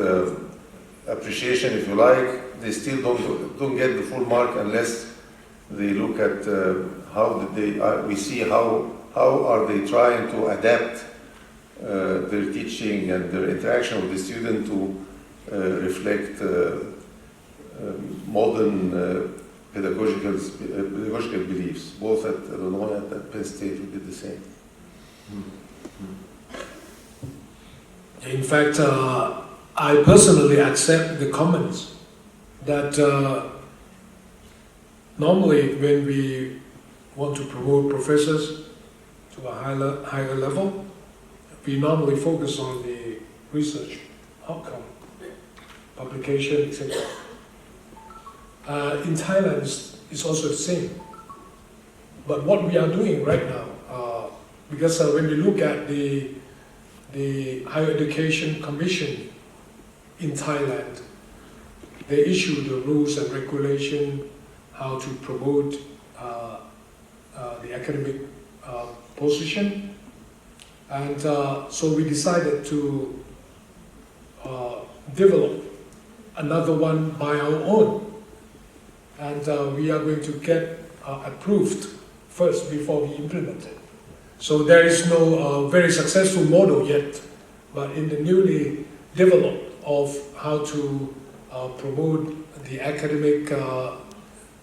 appreciation, if you like, they still don't get the full mark unless they look at how did we see how are they trying to adapt their teaching and their interaction with the student to reflect modern pedagogical beliefs. Both at Illinois and at Penn State we did the same. In fact, I personally accept the comments that normally when we want to promote professors to a higher level, we normally focus on the research outcome, publication, etc. In Thailand, it's also the same. But what we are doing right now, because when we look at the Higher Education Commission in Thailand, they issue the rules and regulation how to promote the academic position. And so we decided to develop another one by our own. And we are going to get approved first before we implement it. So there is no very successful model yet, but in the newly developed of how to promote the academic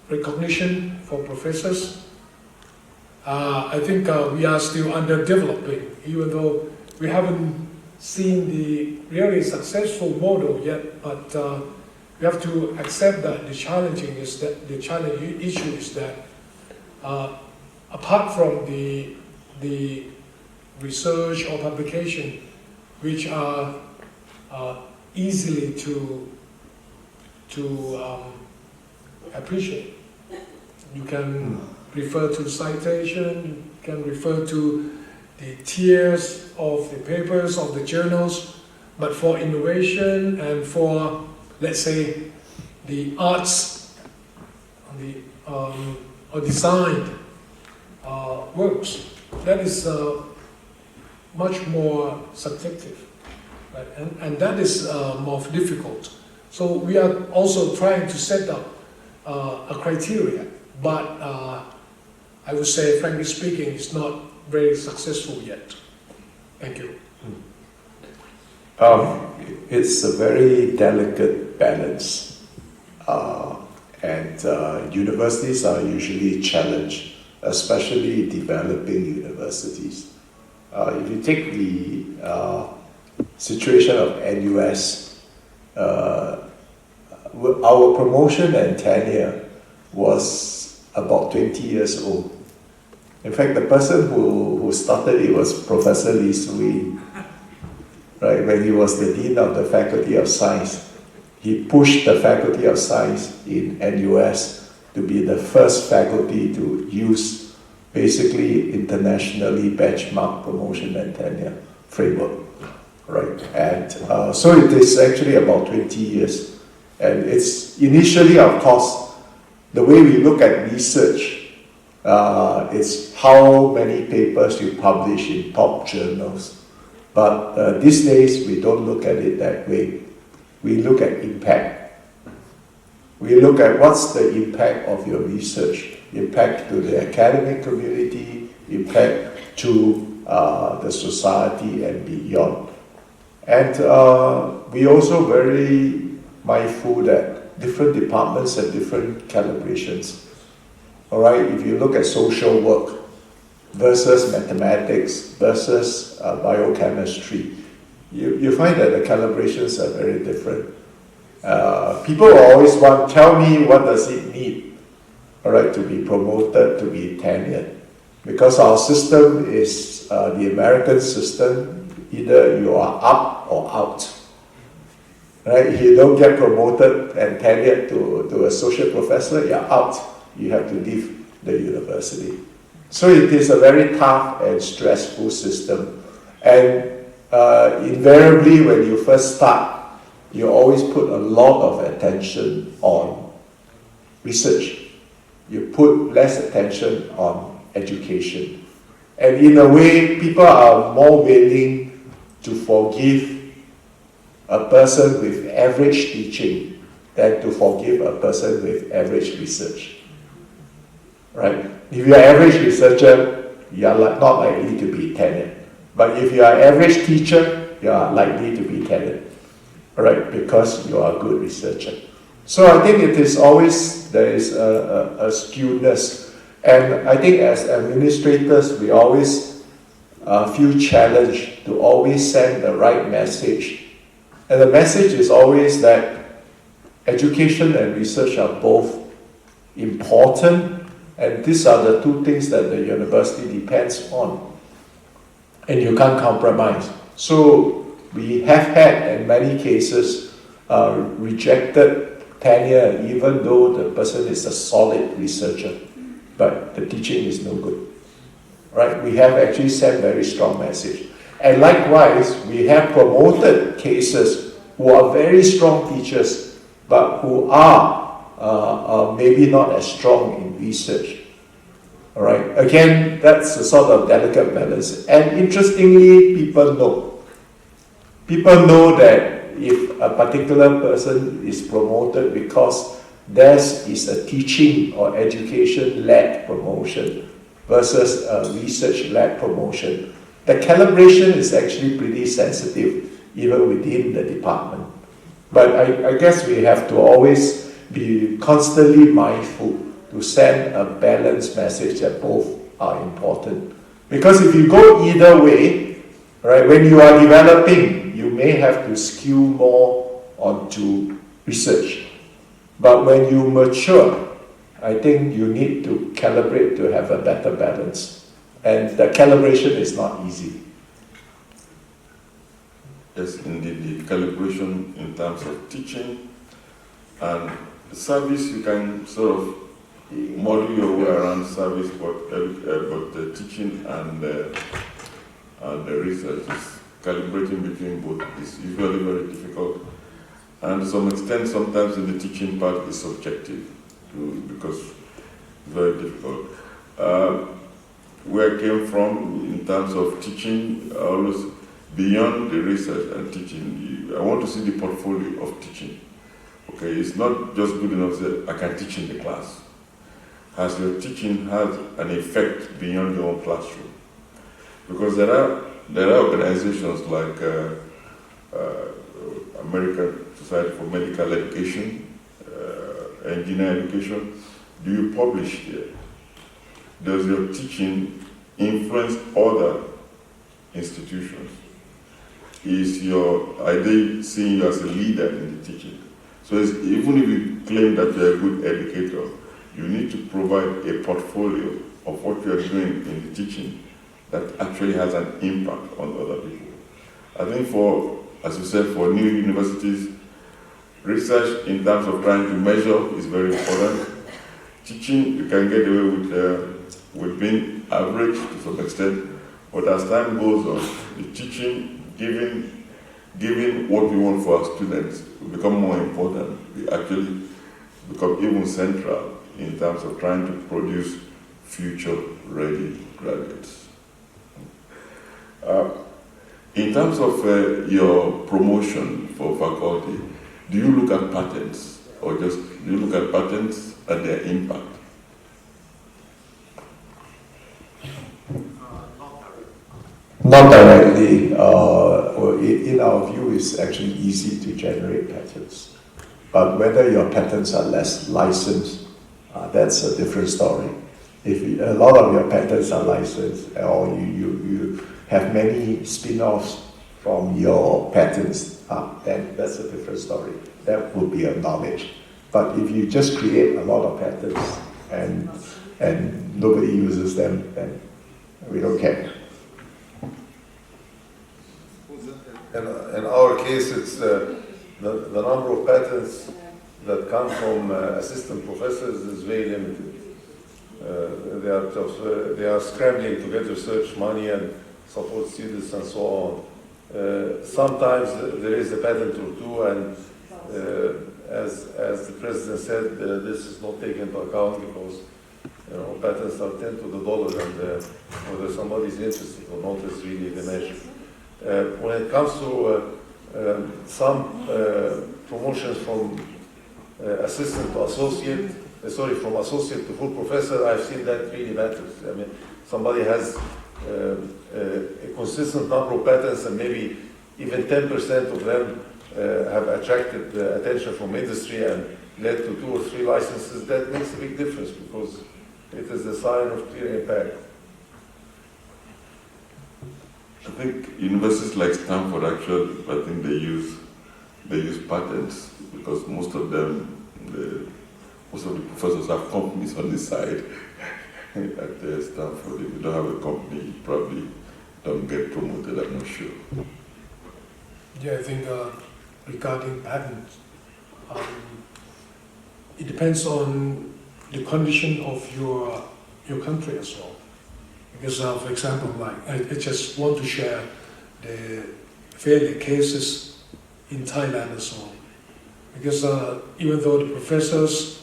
recognition for professors, I think we are still under developing, even though we haven't seen the really successful model yet, but we have to accept that the challenging issue is that apart from the research or publication which are easily to appreciate, you can refer to citation, you can refer to the tiers of the papers, of the journals, but for innovation and for, let's say, the arts or design works, that is much more subjective, right? And that is more difficult. So we are also trying to set up a criteria, but I would say, frankly speaking, it's not very successful yet. Thank you. It's a very delicate balance, and universities are usually challenged, especially developing universities. If you take the situation of NUS, our promotion and tenure was about 20 years old. In fact, the person who started it was Professor Lee Sui, right? When he was the Dean of the Faculty of Science, he pushed the Faculty of Science in NUS to be the first faculty to use basically internationally benchmarked promotion and tenure framework, right? And so it is actually about 20 years. And it's initially, of course, the way we look at research, it's how many papers you publish in top journals. But these days, we don't look at it that way. We look at impact. We look at what's the impact of your research, impact to the academic community, impact to the society and beyond. And we also very mindful that different departments have different calibrations. All right, if you look at social work versus mathematics versus biochemistry, you find that the calibrations are very different. People always want, tell me what does it need, all right, to be promoted, to be tenured. Because our system is the American system, either you are up or out. Right? If you don't get promoted and tenured to associate professor, you're out. You have to leave the university. So it is a very tough and stressful system. And invariably, when you first start, you always put a lot of attention on research. You put less attention on education. And in a way, people are more willing to forgive a person with average teaching than to forgive a person with average research. Right? If you are an average researcher, you are not likely to be tenured. But if you are an average teacher, you are likely to be tenured. Right? Because you are a good researcher. So I think it is always, there is a skewness. And I think as administrators, we always feel challenged to always send the right message. And the message is always that education and research are both important, and these are the two things that the university depends on. And you can't compromise. So we have had, in many cases, rejected tenure even though the person is a solid researcher, but the teaching is no good. Right? We have actually sent very strong message. And likewise, we have promoted cases who are very strong teachers, but who are maybe not as strong in research. All right. Again, that's a sort of delicate balance. And interestingly, people know. People know that if a particular person is promoted because theirs is a teaching or education-led promotion, versus research-led promotion. The calibration is actually pretty sensitive, even within the department. But I guess we have to always be constantly mindful to send a balanced message that both are important. Because if you go either way, right, when you are developing, you may have to skew more onto research. But when you mature, I think you need to calibrate to have a better balance. And the calibration is not easy. Yes, indeed, the calibration in terms of teaching and service, you can sort of model your way around service, but the teaching and the research is calibrating between both is usually very difficult. And to some extent, sometimes in the teaching part is subjective, because it's very difficult. Where I came from in terms of teaching, always beyond the research and teaching, I want to see the portfolio of teaching. Okay, it's not just good enough to say, I can teach in the class. Has your teaching had an effect beyond your own classroom? Because there are organizations like American Society for Medical Education, Engineer Education. Do you publish there? Does your teaching influence other institutions? Are they seeing you as a leader in the teaching? So even if you claim that you're a good educator, you need to provide a portfolio of what you're doing in the teaching that actually has an impact on other people. I think as you said, for new universities, research in terms of trying to measure is very important. Teaching, you can get away with being average to some extent, but as time goes on, the teaching, giving what we want for our students will become more important. We actually become even central in terms of trying to produce future-ready graduates. In terms of your promotion for faculty, do you look at patents, or do you look at patents and their impact? Not directly. In our view, it's actually easy to generate patents. But whether your patents are less licensed, that's a different story. If a lot of your patents are licensed, or you have many spin-offs from your patents, then that's a different story. That would be a knowledge. But if you just create a lot of patents and nobody uses them, then we don't care. In our case, it's the number of patents that come from assistant professors is very limited. They are scrambling to get research money and support students and so on. Sometimes there is a patent or two, and as the president said, this is not taken into account because patents are 10 to the dollar, and whether somebody is interested or not is really the measure. When it comes to some promotions from assistant to associate, from associate to full professor, I've seen that really matters. I mean, somebody has a consistent number of patents, and maybe even 10% of them have attracted attention from industry and led to 2 or 3 licenses. That makes a big difference because it is a sign of clear impact. I think universities like Stanford actually, I think they use patents because most of the professors have companies on this side. At Stanford, if you don't have a company, you probably don't get promoted, I'm not sure. Yeah, I think regarding patents, it depends on the condition of your country as well. Because, for example, I just want to share the failure cases in Thailand and so on. Because even though the professors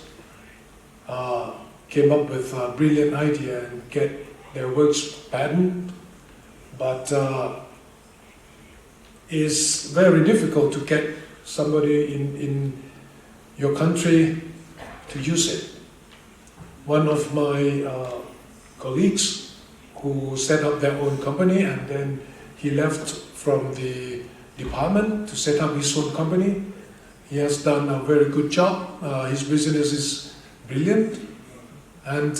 came up with a brilliant idea and get their works patented, but it's very difficult to get somebody in your country to use it. One of my colleagues who set up their own company, and then he left from the department to set up his own company. He has done a very good job. His business is brilliant, and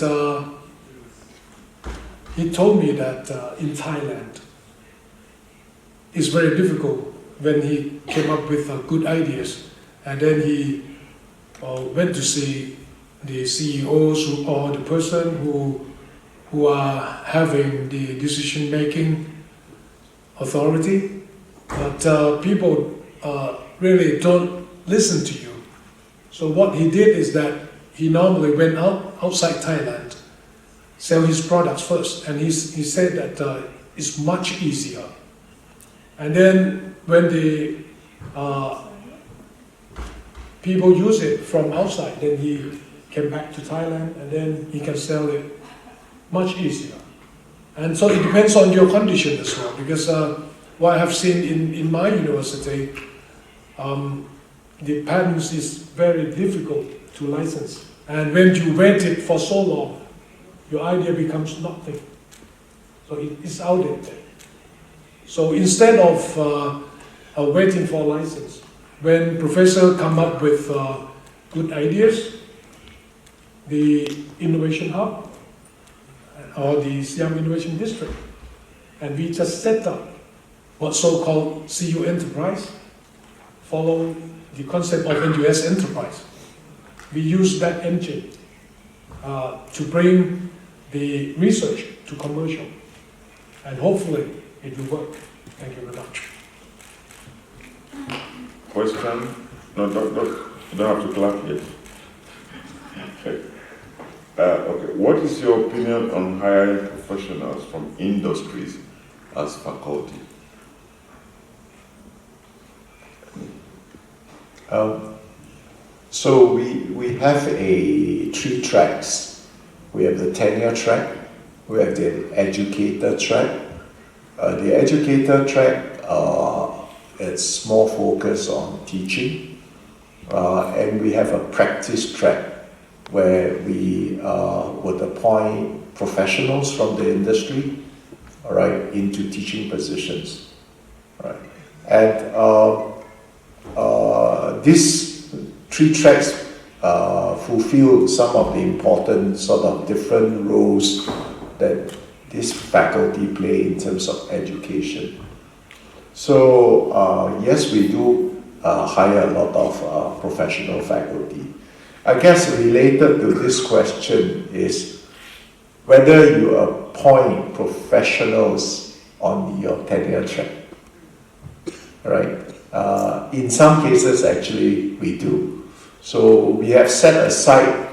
he told me that in Thailand it's very difficult when he came up with good ideas, and then he went to see the CEOs or the person who are having the decision-making authority, but people really don't listen to you. So what he did is that he normally went outside Thailand, sell his products first, and he said that it's much easier. And then when the people use it from outside, then he came back to Thailand, and then he can sell it much easier. And so it depends on your condition as well, because what I have seen in my university, the patents is very difficult to license. And when you wait it for so long, your idea becomes nothing. So it's outdated. So instead of waiting for a license, when professors come up with good ideas, the Innovation Hub or the Siam Innovation District, and we just set up what's so-called CU Enterprise, follow the concept of NUS Enterprise. We use that engine to bring the research to commercial, and hopefully it will work. Thank you very much. Question? No, you don't have to clap yet. Okay. Okay. What is your opinion on hiring professionals from industries as faculty? So we have 3 tracks. We have the tenure track, we have the educator track. The educator track, it's more focused on teaching, and we have a practice track where we would appoint professionals from the industry, all right, into teaching positions, right? And these 3 tracks fulfill some of the important sort of different roles that this faculty play in terms of education. So yes, we do hire a lot of professional faculty. I guess related to this question is whether you appoint professionals on your tenure track, right? In some cases, actually, we do. So we have set aside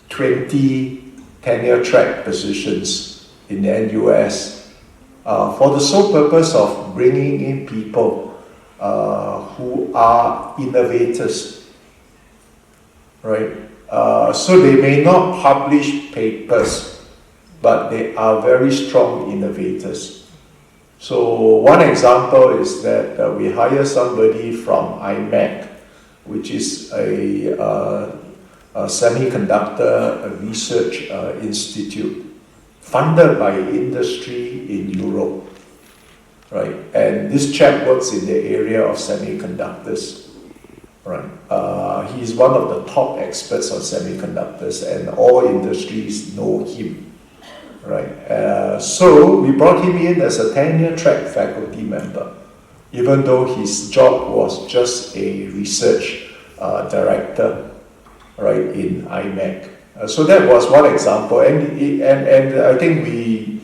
20 tenure track positions in the NUS for the sole purpose of bringing in people who are innovators, right? So they may not publish papers, but they are very strong innovators. So one example is that we hire somebody from IMEC, which is a semiconductor research institute funded by industry in Europe, right? And this chap works in the area of semiconductors, right? He's one of the top experts on semiconductors, and all industries know him, right? So we brought him in as a tenure track faculty member, even though his job was just a research director, right, in IMEC. So that was one example, and I think we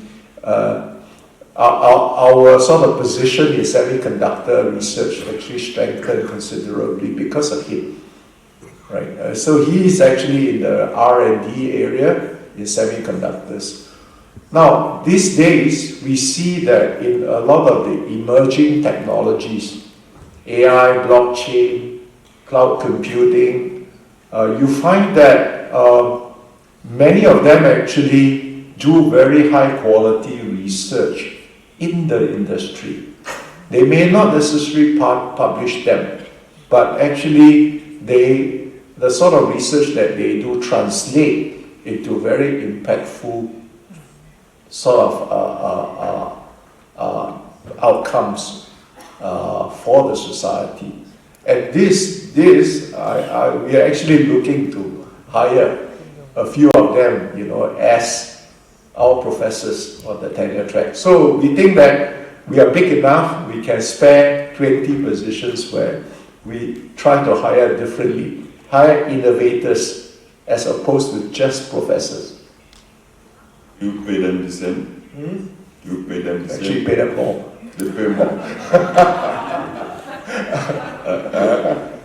our sort of position in semiconductor research actually strengthened considerably because of him, right? So he is actually in the R&D area in semiconductors. Now, these days, we see that in a lot of the emerging technologies, AI, blockchain, cloud computing, you find that many of them actually do very high quality research in the industry. They may not necessarily publish them, but actually the sort of research that they do translate into very impactful sort of outcomes for the society. And we are actually looking to hire a few of them, as our professors on the tenure track. So we think that we are big enough, we can spare 20 positions where we try to hire differently, hire innovators as opposed to just professors. You pay them the same? You pay them the same? Actually pay them more. They pay more.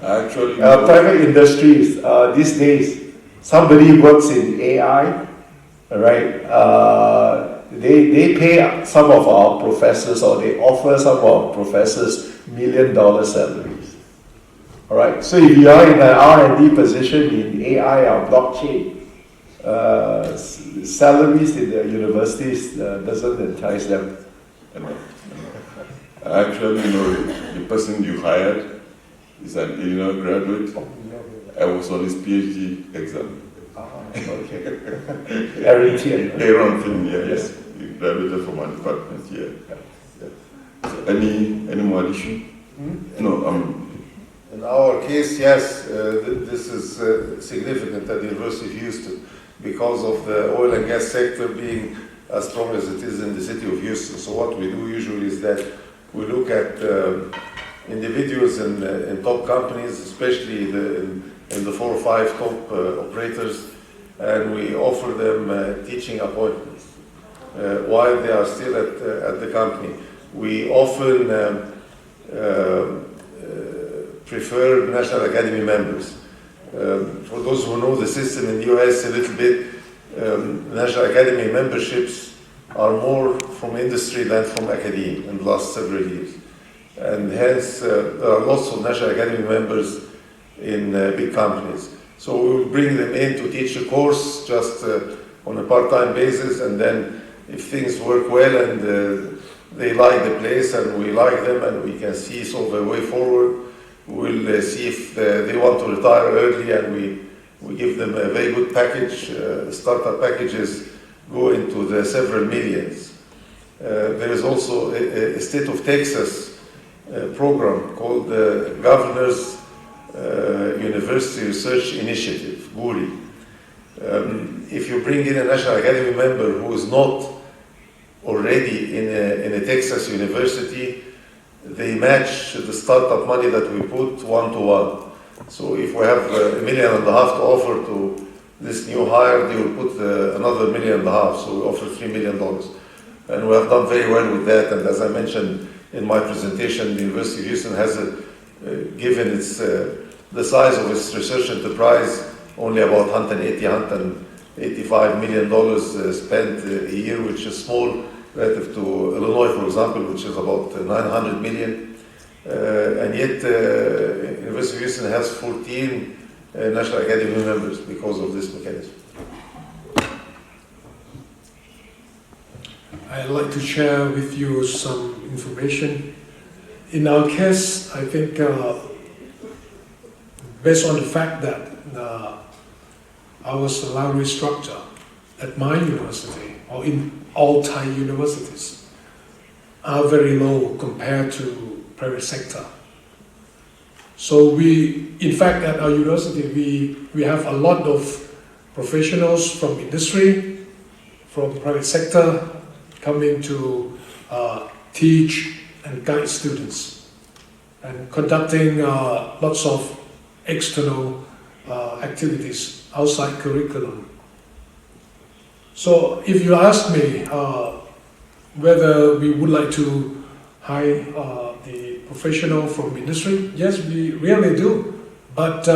Actually, private industries, these days, somebody works in AI, right? They pay some of our professors, or they offer some of our professors $1 million salaries. All right. So if you are in an R&D position in AI or blockchain, salaries in the universities doesn't entice them. actually, the person you hired is an Illinois graduate. I was on his PhD exam. Okay. Aaron Tien. Aaron Tien, yeah, Yes. He graduated from my department, yeah. So any more addition? No, In our case, yes, this is significant at the University of Houston because of the oil and gas sector being as strong as it is in the city of Houston. So what we do usually is that we look at individuals in top companies, especially in the 4 or 5 top operators, and we offer them teaching appointments while they are still at the company. We often prefer National Academy members. For those who know the system in the US a little bit, National Academy memberships are more from industry than from academia in the last several years. And hence, there are lots of National Academy members in big companies. So we will bring them in to teach a course just on a part-time basis, and then if things work well and they like the place and we like them and we can see sort of a way forward, we'll see if they want to retire early, and we give them a very good package. Startup packages go into the several millions. There is also a state of Texas program called the Governor's University Research Initiative, GURI. If you bring in a National Academy member who is not already in a Texas university, they match the startup money that we put 1-to-1. So if we have $1.5 million to offer to this new hire, they will put another $1.5 million. So we offer $3 million. And we have done very well with that. And as I mentioned in my presentation, the University of Houston has given the size of its research enterprise only about $185 million spent a year, which is small relative to Illinois, for example, which is about $900 million. And yet, University of Houston has 14 National Academy members because of this mechanism. I'd like to share with you some information. In our case, I think based on the fact that our salary structure at my university, or in all Thai universities, are very low compared to private sector. So in fact, at our university, we have a lot of professionals from industry, from private sector, coming to teach and guide students, and conducting lots of external activities outside curriculum. So if you ask me whether we would like to hire the professional from industry, yes, we really do. But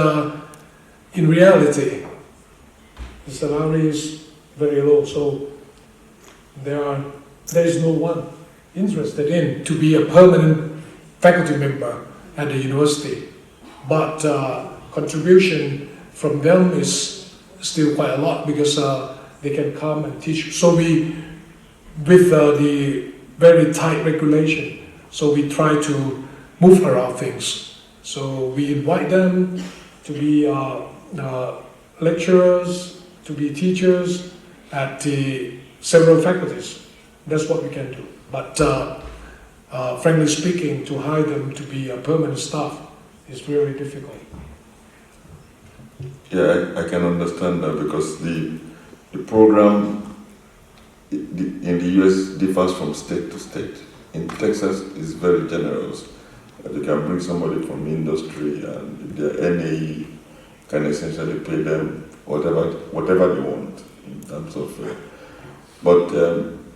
in reality, the salary is very low. So there is no one interested in to be a permanent faculty member at the university. But contribution from them is still quite a lot, because they can come and teach. So with the very tight regulation, so we try to move around things. So we invite them to be lecturers, to be teachers at the several faculties. That's what we can do. But frankly speaking, to hire them to be a permanent staff is very difficult. Yeah, I can understand that because the program in the US differs from state to state. In Texas, it's very generous. You can bring somebody from industry, and if they're NAE, can essentially pay them whatever they want in terms of. But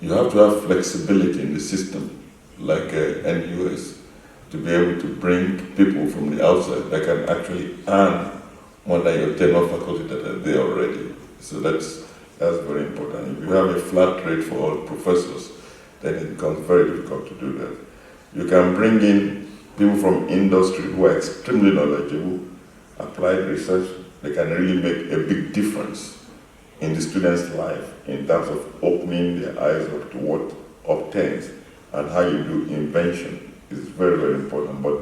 you have to have flexibility in the system, like NUS, to be able to bring people from the outside that can actually earn more than your tenure faculty that are there already. So that's very important. If you have a flat rate for all professors, then it becomes very difficult to do that. You can bring in people from industry who are extremely knowledgeable, applied research. They can really make a big difference in the student's life in terms of opening their eyes up to what obtains and how you do invention is very, very important. But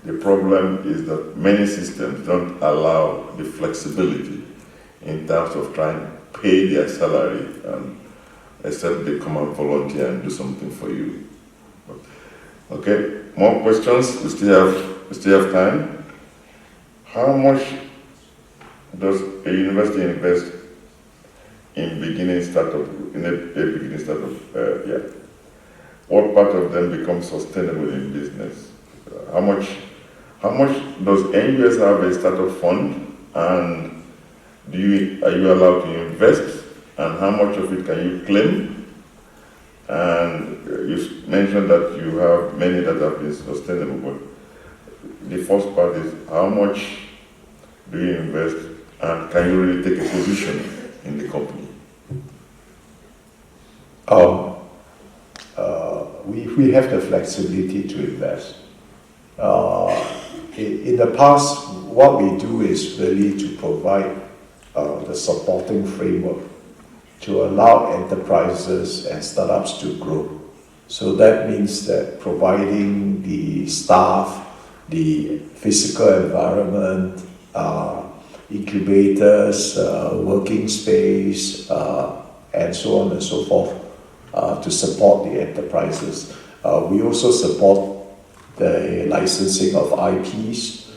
the problem is that many systems don't allow the flexibility in terms of trying to pay their salary, except they come and volunteer and do something for you. Okay, more questions? We still have time. How much does a university invest in beginning startup? What part of them becomes sustainable in business? How much does NUS have a startup fund, and are you allowed to invest, and how much of it can you claim? And you mentioned that you have many that have been sustainable, but the first part is how much do you invest, and can you really take a position in the company? We have the flexibility to invest. In the past, what we do is really to provide the supporting framework to allow enterprises and startups to grow. So that means that providing the staff, the physical environment, incubators, working space, and so on and so forth to support the enterprises. We also support the licensing of IPs,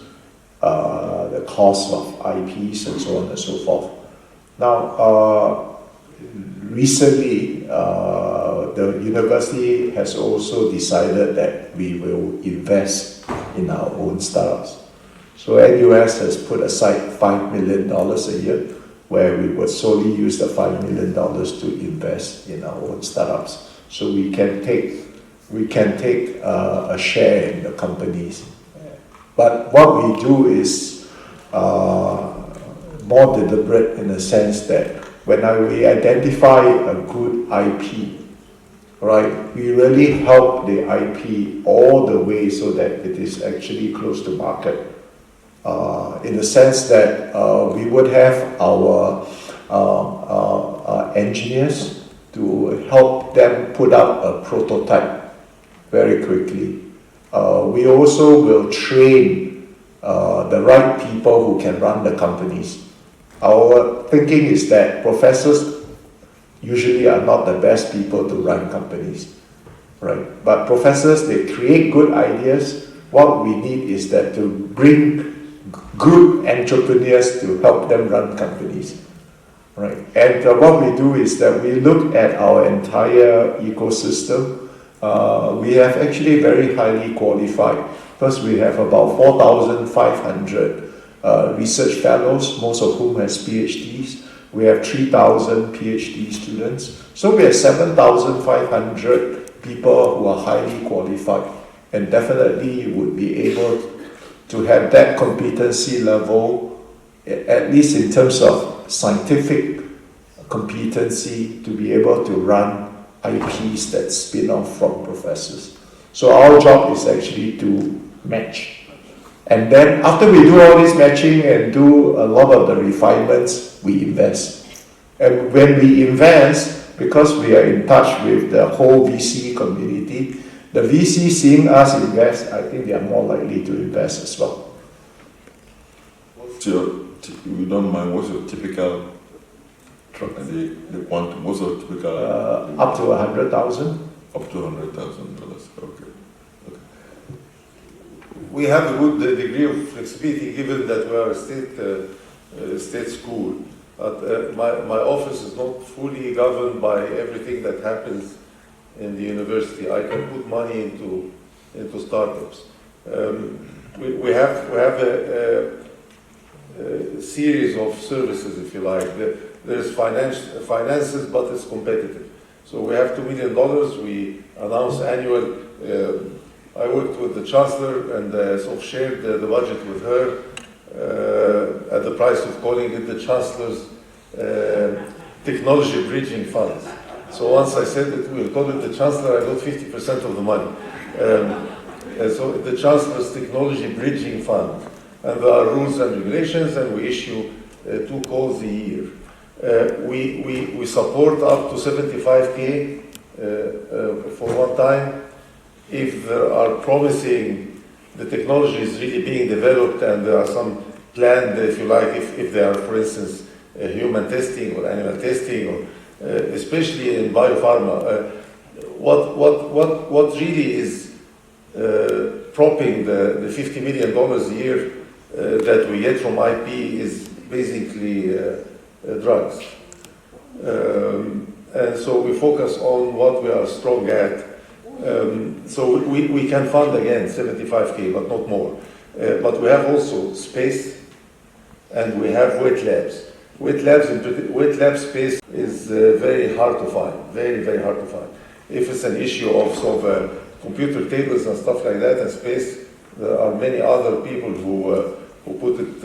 the cost of IPs, and so on and so forth. Now, recently, the university has also decided that we will invest in our own startups. So NUS has put aside $5 million a year, where we would solely use the $5 million to invest in our own startups. So we can take a share in the companies. But what we do is more deliberate in the sense that when we identify a good IP, right, we really help the IP all the way so that it is actually close to market. In the sense that we would have our engineers to help them put up a prototype very quickly. We also will train the right people who can run the companies. Our thinking is that professors usually are not the best people to run companies, right? But professors, they create good ideas. What we need is that to bring good entrepreneurs to help them run companies, right? And what we do is that we look at our entire ecosystem. We have actually very highly qualified. First, we have about 4,500 research fellows, most of whom has PhDs. We have 3,000 PhD students. So we have 7,500 people who are highly qualified, and definitely you would be able to have that competency level, at least in terms of scientific competency, to be able to run IPs that spin off from professors. So our job is actually to match. And then after we do all this matching and do a lot of the refinements, we invest. And when we invest, because we are in touch with the whole VC community, the VC seeing us invest, I think they are more likely to invest as well. If you don't mind, what's your typical the quantum, what's the typical? Up to 100,000. Up to $100,000. Okay. We have a good degree of flexibility given that we are a state school. But my office is not fully governed by everything that happens in the university. I can put money into startups. We have a series of services, if you like. There's finances, but it's competitive. So we have $2 million. We announce annual. I worked with the Chancellor and sort of shared the budget with her at the price of calling it the Chancellor's Technology Bridging Fund. So once I said that we'll call it the Chancellor, I got 50% of the money. So the Chancellor's Technology Bridging Fund. And there are rules and regulations, and we issue 2 calls a year. We support up to 75K for one time. If there are promising, the technology is really being developed and there are some planned, if you like, if there are, for instance, human testing or animal testing, or especially in biopharma, what really is propping the $50 million a year that we get from IP is basically drugs. And so we focus on what we are strong at. So we can fund again 75K, but not more. But we have also space, and we have wet labs. Wet lab space is very hard to find, very, very hard to find. If it's an issue of sort of computer tables and stuff like that and space, there are many other people who put it,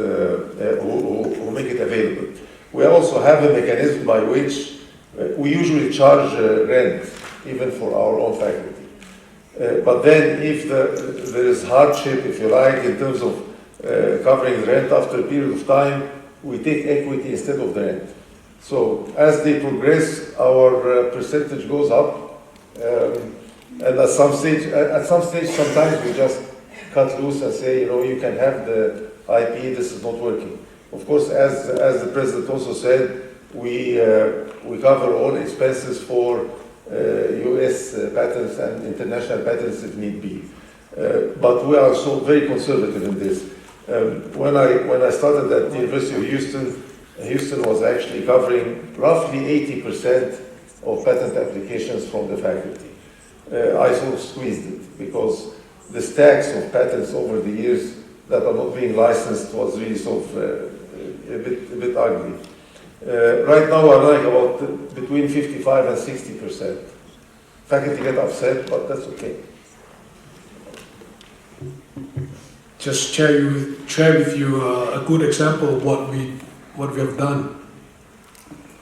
who make it available. We also have a mechanism by which we usually charge rent, even for our own faculty. But then if there is hardship, if you like, in terms of covering the rent after a period of time, we take equity instead of the rent. So as they progress, our percentage goes up. And at some stage, sometimes we just cut loose and say, you can have the IP, this is not working. Of course, as the President also said, we cover all expenses for US patents and international patents if need be. But we are so very conservative in this. When I started at the University of Houston was actually covering roughly 80% of patent applications from the faculty. I sort of squeezed it because the stacks of patents over the years that are not being licensed was really sort of a bit ugly. Right now we're running about between 55 and 60%. Faculty get upset, but that's okay. Just share with you a good example of what we have done.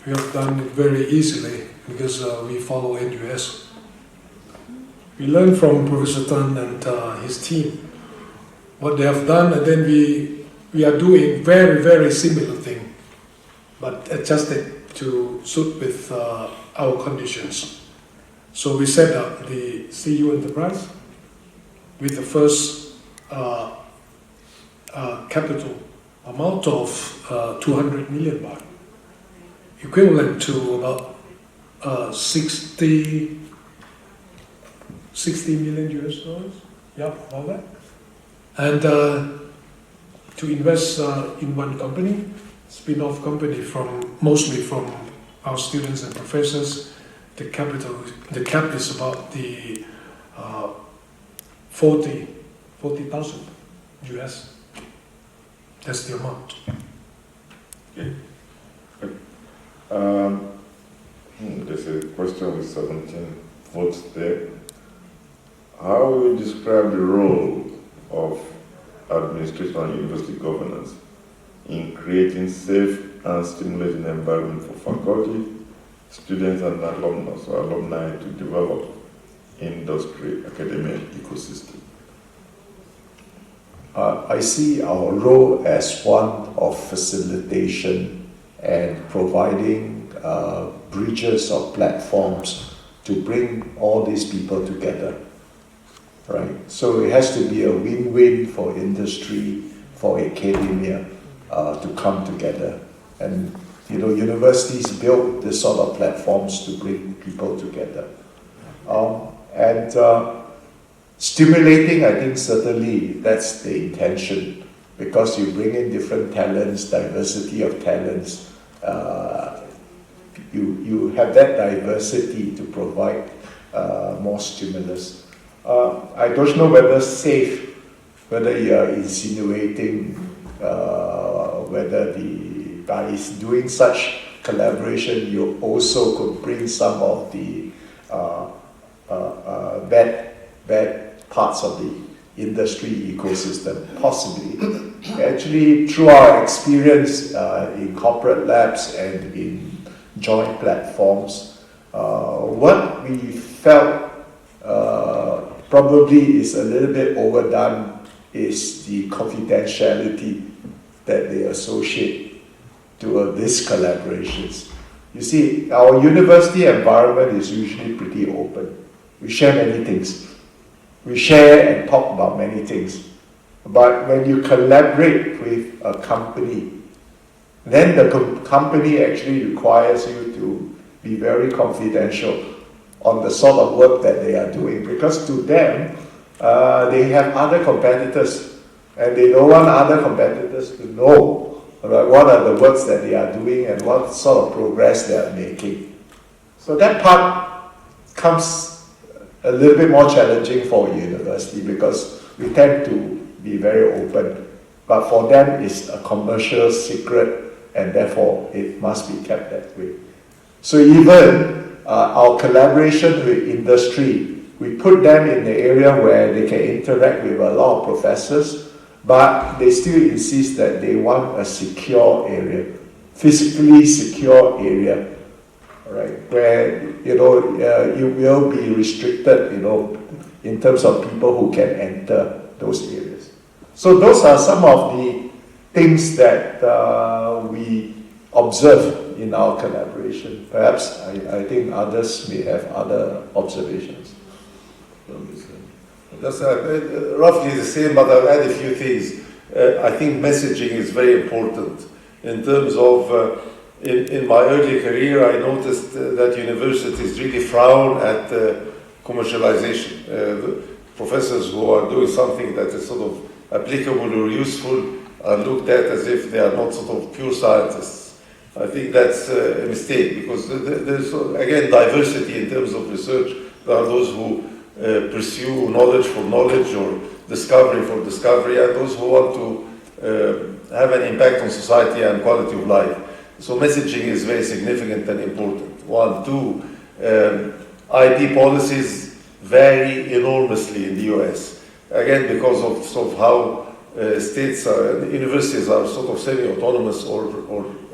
We have done it very easily because we follow NUS. We learn from Professor Tan and his team what they have done, and then we are doing very, very similar thing, but adjusted to suit with our conditions. So we set up the CU enterprise with the first capital amount of 200 million baht, equivalent to about 60 million US dollars. Yeah, about that. And to invest in one company, spin-off company mostly from our students and professors. The cap is about the 40,000 US. That's the amount. Okay. There's a question with 17 votes there. How will you describe the role of administration and university governance in creating safe and stimulating environment for faculty, students and alumni to develop industry academia ecosystem? I see our role as one of facilitation and providing bridges or platforms to bring all these people together. Right? So it has to be a win-win for industry, for academia to come together. And universities build this sort of platforms to bring people together. And stimulating, I think certainly that's the intention, because you bring in different talents, diversity of talents. You have that diversity to provide more stimulus. I don't know whether you are insinuating whether by doing such collaboration, you also could bring some of the bad parts of the industry ecosystem, possibly. Actually, through our experience in corporate labs and in joint platforms, what we felt probably is a little bit overdone is the confidentiality that they associate to these collaborations. You see, our university environment is usually pretty open. We share many things. We share and talk about many things. But when you collaborate with a company, then the company actually requires you to be very confidential on the sort of work that they are doing, because to them, they have other competitors, and they don't want other competitors to know what are the works that they are doing and what sort of progress they are making. So that part comes a little bit more challenging for a university, because we tend to be very open, but for them it's a commercial secret, and therefore it must be kept that way. So even our collaboration with industry, we put them in the area where they can interact with a lot of professors, but they still insist that they want a secure area, physically secure area, right? Where you will be restricted, in terms of people who can enter those areas. So those are some of the things that we observe in our collaboration. Perhaps I think others may have other observations. That's roughly the same, but I'll add a few things. I think messaging is very important. In terms of, in my early career, I noticed that universities really frown at commercialization. Professors who are doing something that is sort of applicable or useful are looked at as if they are not sort of pure scientists. I think that's a mistake, because there's, again, diversity in terms of research. There are those who pursue knowledge for knowledge or discovery for discovery, and those who want to have an impact on society and quality of life. So messaging is very significant and important. 1, 2, IP policies vary enormously in the US. Again, because of sort of how states universities are sort of semi-autonomous or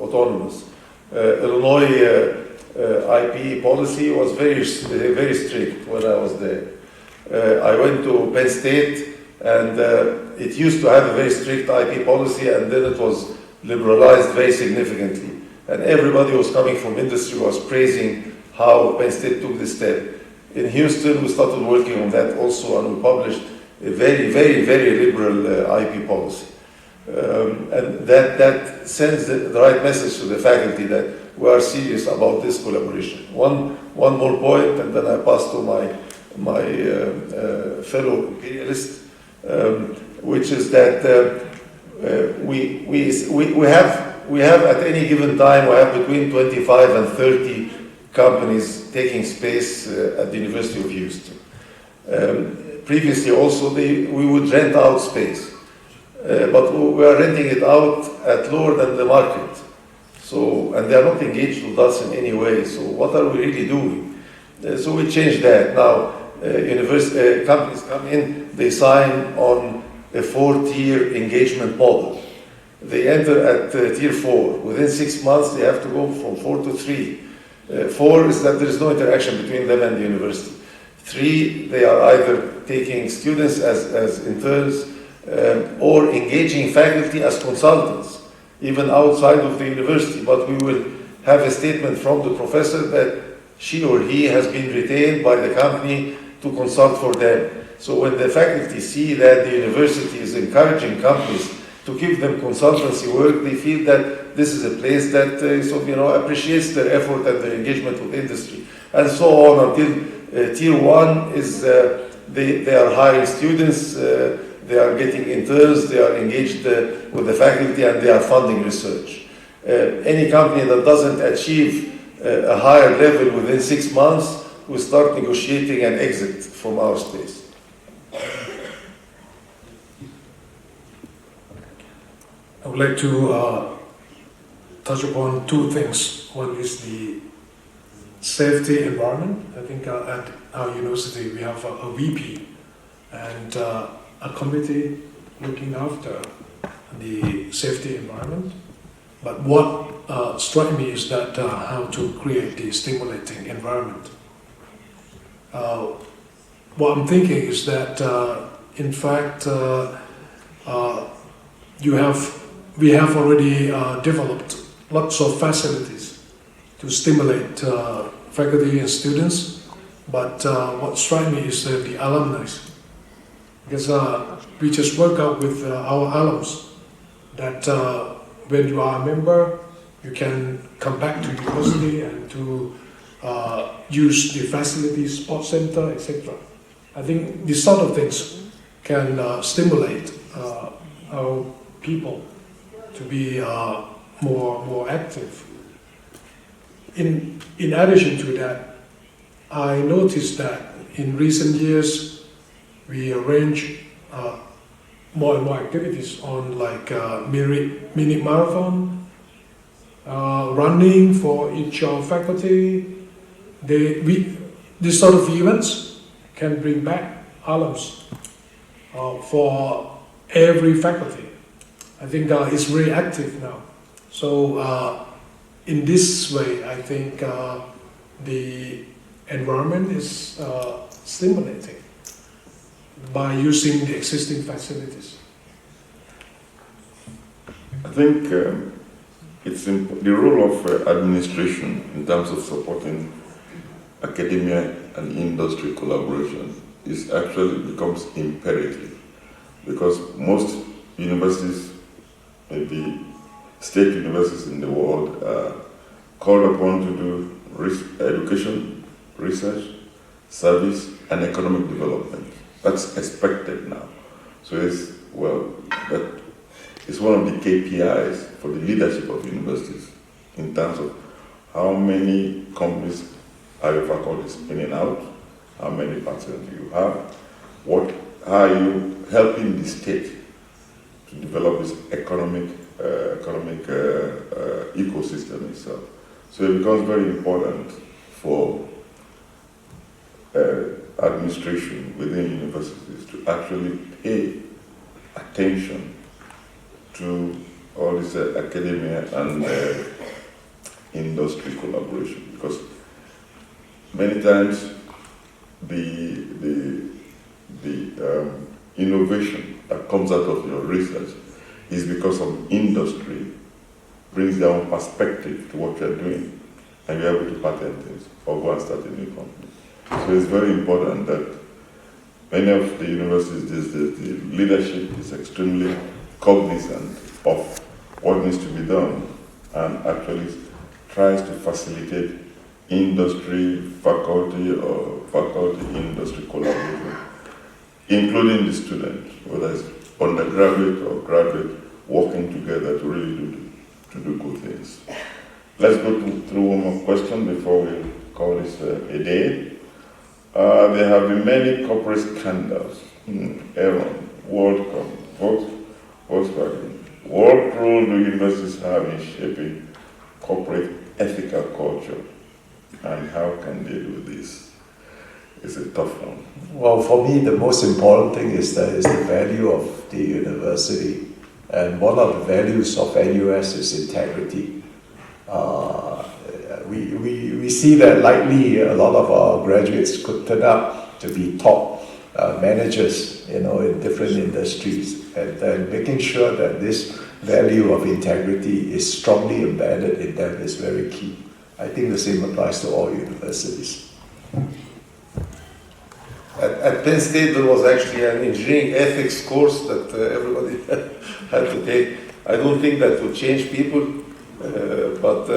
autonomous. Illinois IP policy was very strict when I was there. I went to Penn State, and it used to have a very strict IP policy, and then it was liberalized very significantly. And everybody who was coming from industry was praising how Penn State took this step. In Houston, we started working on that also, and we published a very, very, very liberal IP policy. And that sends the right message to the faculty that we are serious about this collaboration. One more point, and then I pass to my fellow imperialist, which is that we have at any given time, we have between 25 and 30 companies taking space at the University of Houston. Previously also, we would rent out space, but we are renting it out at lower than the market. So, and they are not engaged with us in any way. So what are we really doing? So we changed that. Now, companies come in, they sign on a 4-tier engagement model. They enter at tier 4. Within 6 months, they have to go from 4 to 3. 4 is that there is no interaction between them and the university. 3, they are either taking students as interns or engaging faculty as consultants, even outside of the university. But we will have a statement from the professor that she or he has been retained by the company to consult for them. So when the faculty see that the university is encouraging companies to give them consultancy work, they feel that this is a place that appreciates the effort and the engagement with industry, and so on until tier 1 is they are hiring students, they are getting interns, they are engaged with the faculty, and they are funding research. Any company that doesn't achieve a higher level within 6 months will start negotiating an exit from our space. I would like to touch upon two things. One is the safety environment. I think at our university we have a VP and a committee looking after the safety environment. But what struck me is that how to create the stimulating environment. What I'm thinking is that in fact we have already developed lots of facilities to stimulate faculty and students, but what struck me is the alumni, because we just work out with our alums that when you are a member, you can come back to university and to use the facilities, sports center, etc. I think these sort of things can stimulate our people to be more active. In addition to that, I noticed that in recent years we arrange more and more activities on like mini marathon, running for each faculty. These sort of events can bring back alums for every faculty. I think it's very active now. So in this way, I think the environment is stimulating by using the existing facilities. I think the role of administration in terms of supporting academia and industry collaboration is actually becomes imperative, because most universities, maybe state universities in the world, are called upon to do education, research, service, and economic development. That's expected now. So it's one of the KPIs for the leadership of universities in terms of how many companies are your faculty spinning out, how many percent do you have, how are you helping the state to develop this economic ecosystem itself. So it becomes very important for administration within universities to actually pay attention to all this academia and industry collaboration, because many times the innovation that comes out of your research is because of industry brings their own perspective to what you're doing, and you're able to patent things or go and start a new company. So it's very important that many of the universities these days, the leadership is extremely cognizant of what needs to be done and actually tries to facilitate industry, faculty, or faculty-industry collaboration, including the students, whether it's undergraduate or graduate, working together to really do good things. Let's go through one more question before we call this a day. There have been many corporate scandals. Enron, WorldCom, Volkswagen. What role do universities have in shaping corporate ethical culture, and how can they do this? It's a tough one. Well, for me, the most important thing is the value of the university. And one of the values of NUS is integrity. We see that likely a lot of our graduates could turn out to be top managers, in different industries. And making sure that this value of integrity is strongly embedded in them is very key. I think the same applies to all universities. At Penn State, there was actually an engineering ethics course that everybody had to take. I don't think that would change people. but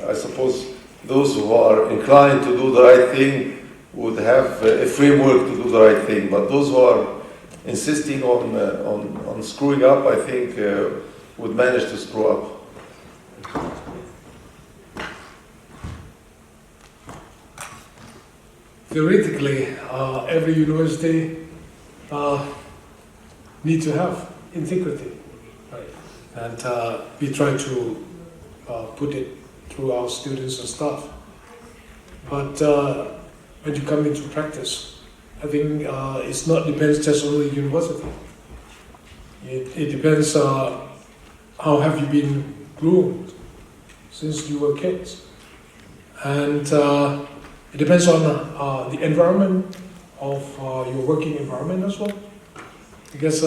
I suppose those who are inclined to do the right thing would have a framework to do the right thing, but those who are insisting on screwing up, I think, would manage to screw up. Theoretically, every university needs to have integrity, right? And we try to put it through our students and staff. But when you come into practice, I think it's not depends just on the university. It depends how have you been groomed since you were kids, and it depends on the environment of your working environment as well. Because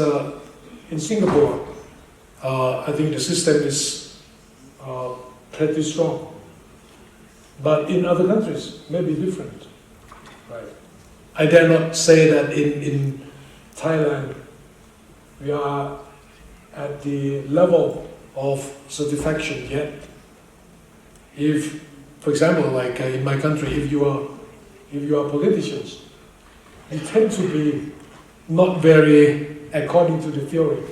in Singapore, I think the system is pretty strong, but in other countries may be different. Right? I dare not say that in Thailand we are at the level of certification yet. If, for example, like in my country, if you are politicians, you tend to be not very according to the theory.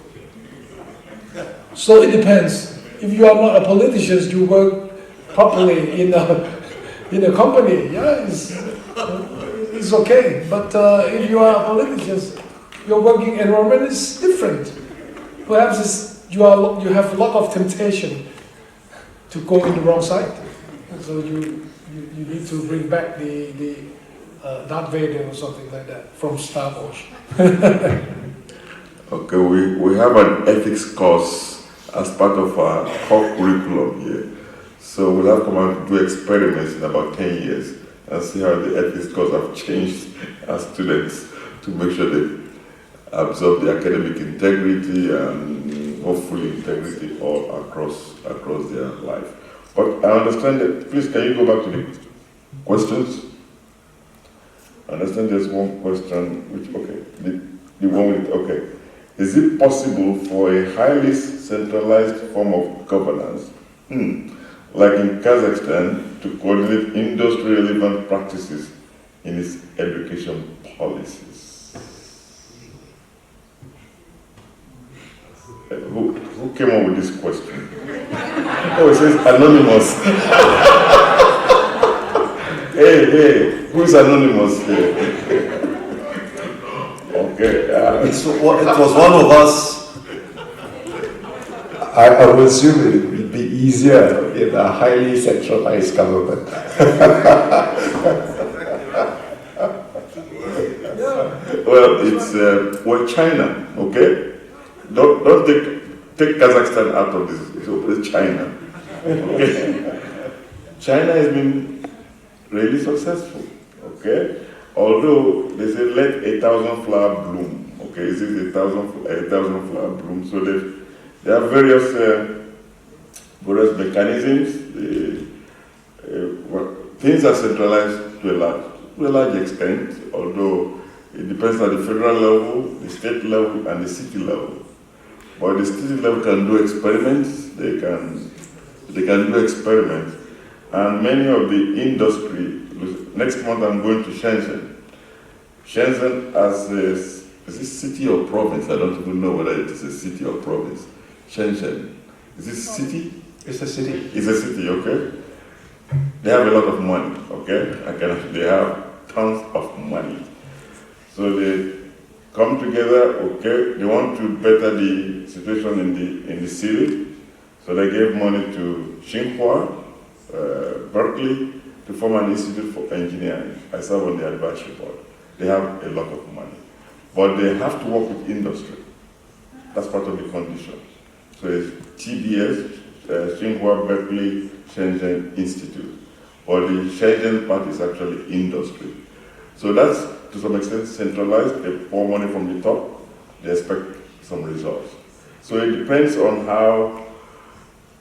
So it depends. If you are not a politician, you work properly in a company, yeah, it's okay. But if you are a politician, your working environment is different. Perhaps you have a lot of temptation to go in the wrong side. So you need to bring back the Darth Vader or something like that from Star Wars. Okay, we have an ethics course as part of our core curriculum here. So we'll have to come out and do experiments in about 10 years and see how the ethics course have changed as students to make sure they absorb the academic integrity and hopefully integrity all across their life. But I understand that, please can you go back to the questions? I understand there's one question, which, okay, the one with, okay. Is it possible for a highly centralized form of governance, like in Kazakhstan, to coordinate industry-relevant practices in its education policies? Who came up with this question? Oh, it says anonymous. Hey, who's anonymous here? Okay. It was one of us. I would assume it would be easier in a highly centralized government. Well, it's China, okay? Don't take Kazakhstan out of this. It's China. Okay? China has been really successful, okay? Although they say let 1,000 flower bloom, okay? Is it 1,000 flower bloom? So there are various mechanisms. Things are centralized to a large extent, although it depends on the federal level, the state level, and the city level. But the city level can do experiments. They can do experiments, and many of the industry. Next month I'm going to Shenzhen. Shenzhen as is it city or province? I don't even know whether it is a city or province. Shenzhen. Is it city? It's a city. It's a city, okay? They have a lot of money, okay? They have tons of money. So they come together, okay? They want to better the situation in the city. So they gave money to Tsinghua, Berkeley, to form an institute for engineering. I serve on the advisory board. They have a lot of money. But they have to work with industry. That's part of the condition. So it's TBS, Tsinghua, Berkeley, Shenzhen Institute. But the Shenzhen part is actually industry. So that's, to some extent, centralized. They pour money from the top. They expect some results. So it depends on how,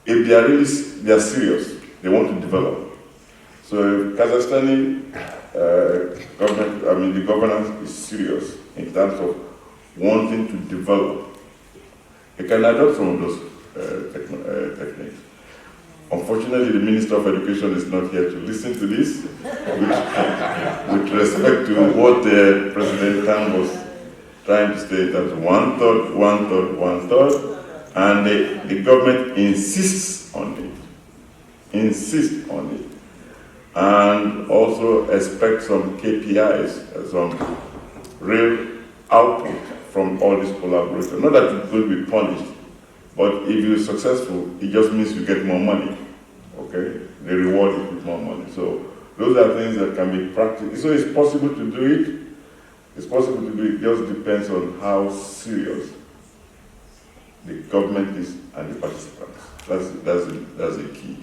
if they are serious, they want to develop. So if Kazakhstani government, the governance is serious in terms of wanting to develop. They can adopt some of those techniques. Unfortunately, the Minister of Education is not here to listen to this, with respect to what President Tan was trying to state, that 1/3, 1/3, 1/3, and the government insists on it, and also expect some KPIs, some real output from all these collaborators. Not that it will be punished, but if you're successful, it just means you get more money, okay? They reward you with more money. So those are things that can be practiced. So it's possible to do it. It's possible to do it. It just depends on how serious the government is and the participants. That's the key.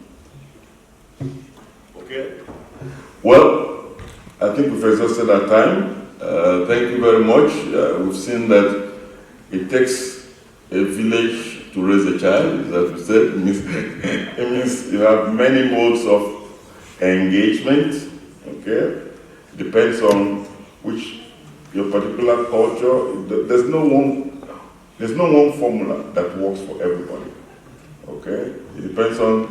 Okay. Well, I think we've exhausted our time. Thank you very much. We've seen that it takes a village to raise a child, as we said. It means you have many modes of engagement. Okay. Depends on which your particular culture. There's no one formula that works for everybody. Okay. It depends on.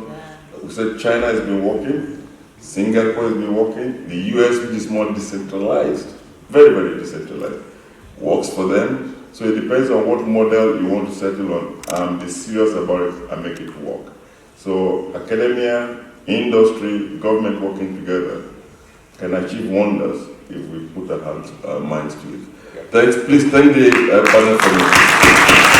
We said China has been working. Singapore has been working. The US, which is more decentralized, very, very decentralized, works for them. So it depends on what model you want to settle on and be serious about it and make it work. So academia, industry, government working together can achieve wonders if we put our minds to it. Thanks. Please thank the panel for me.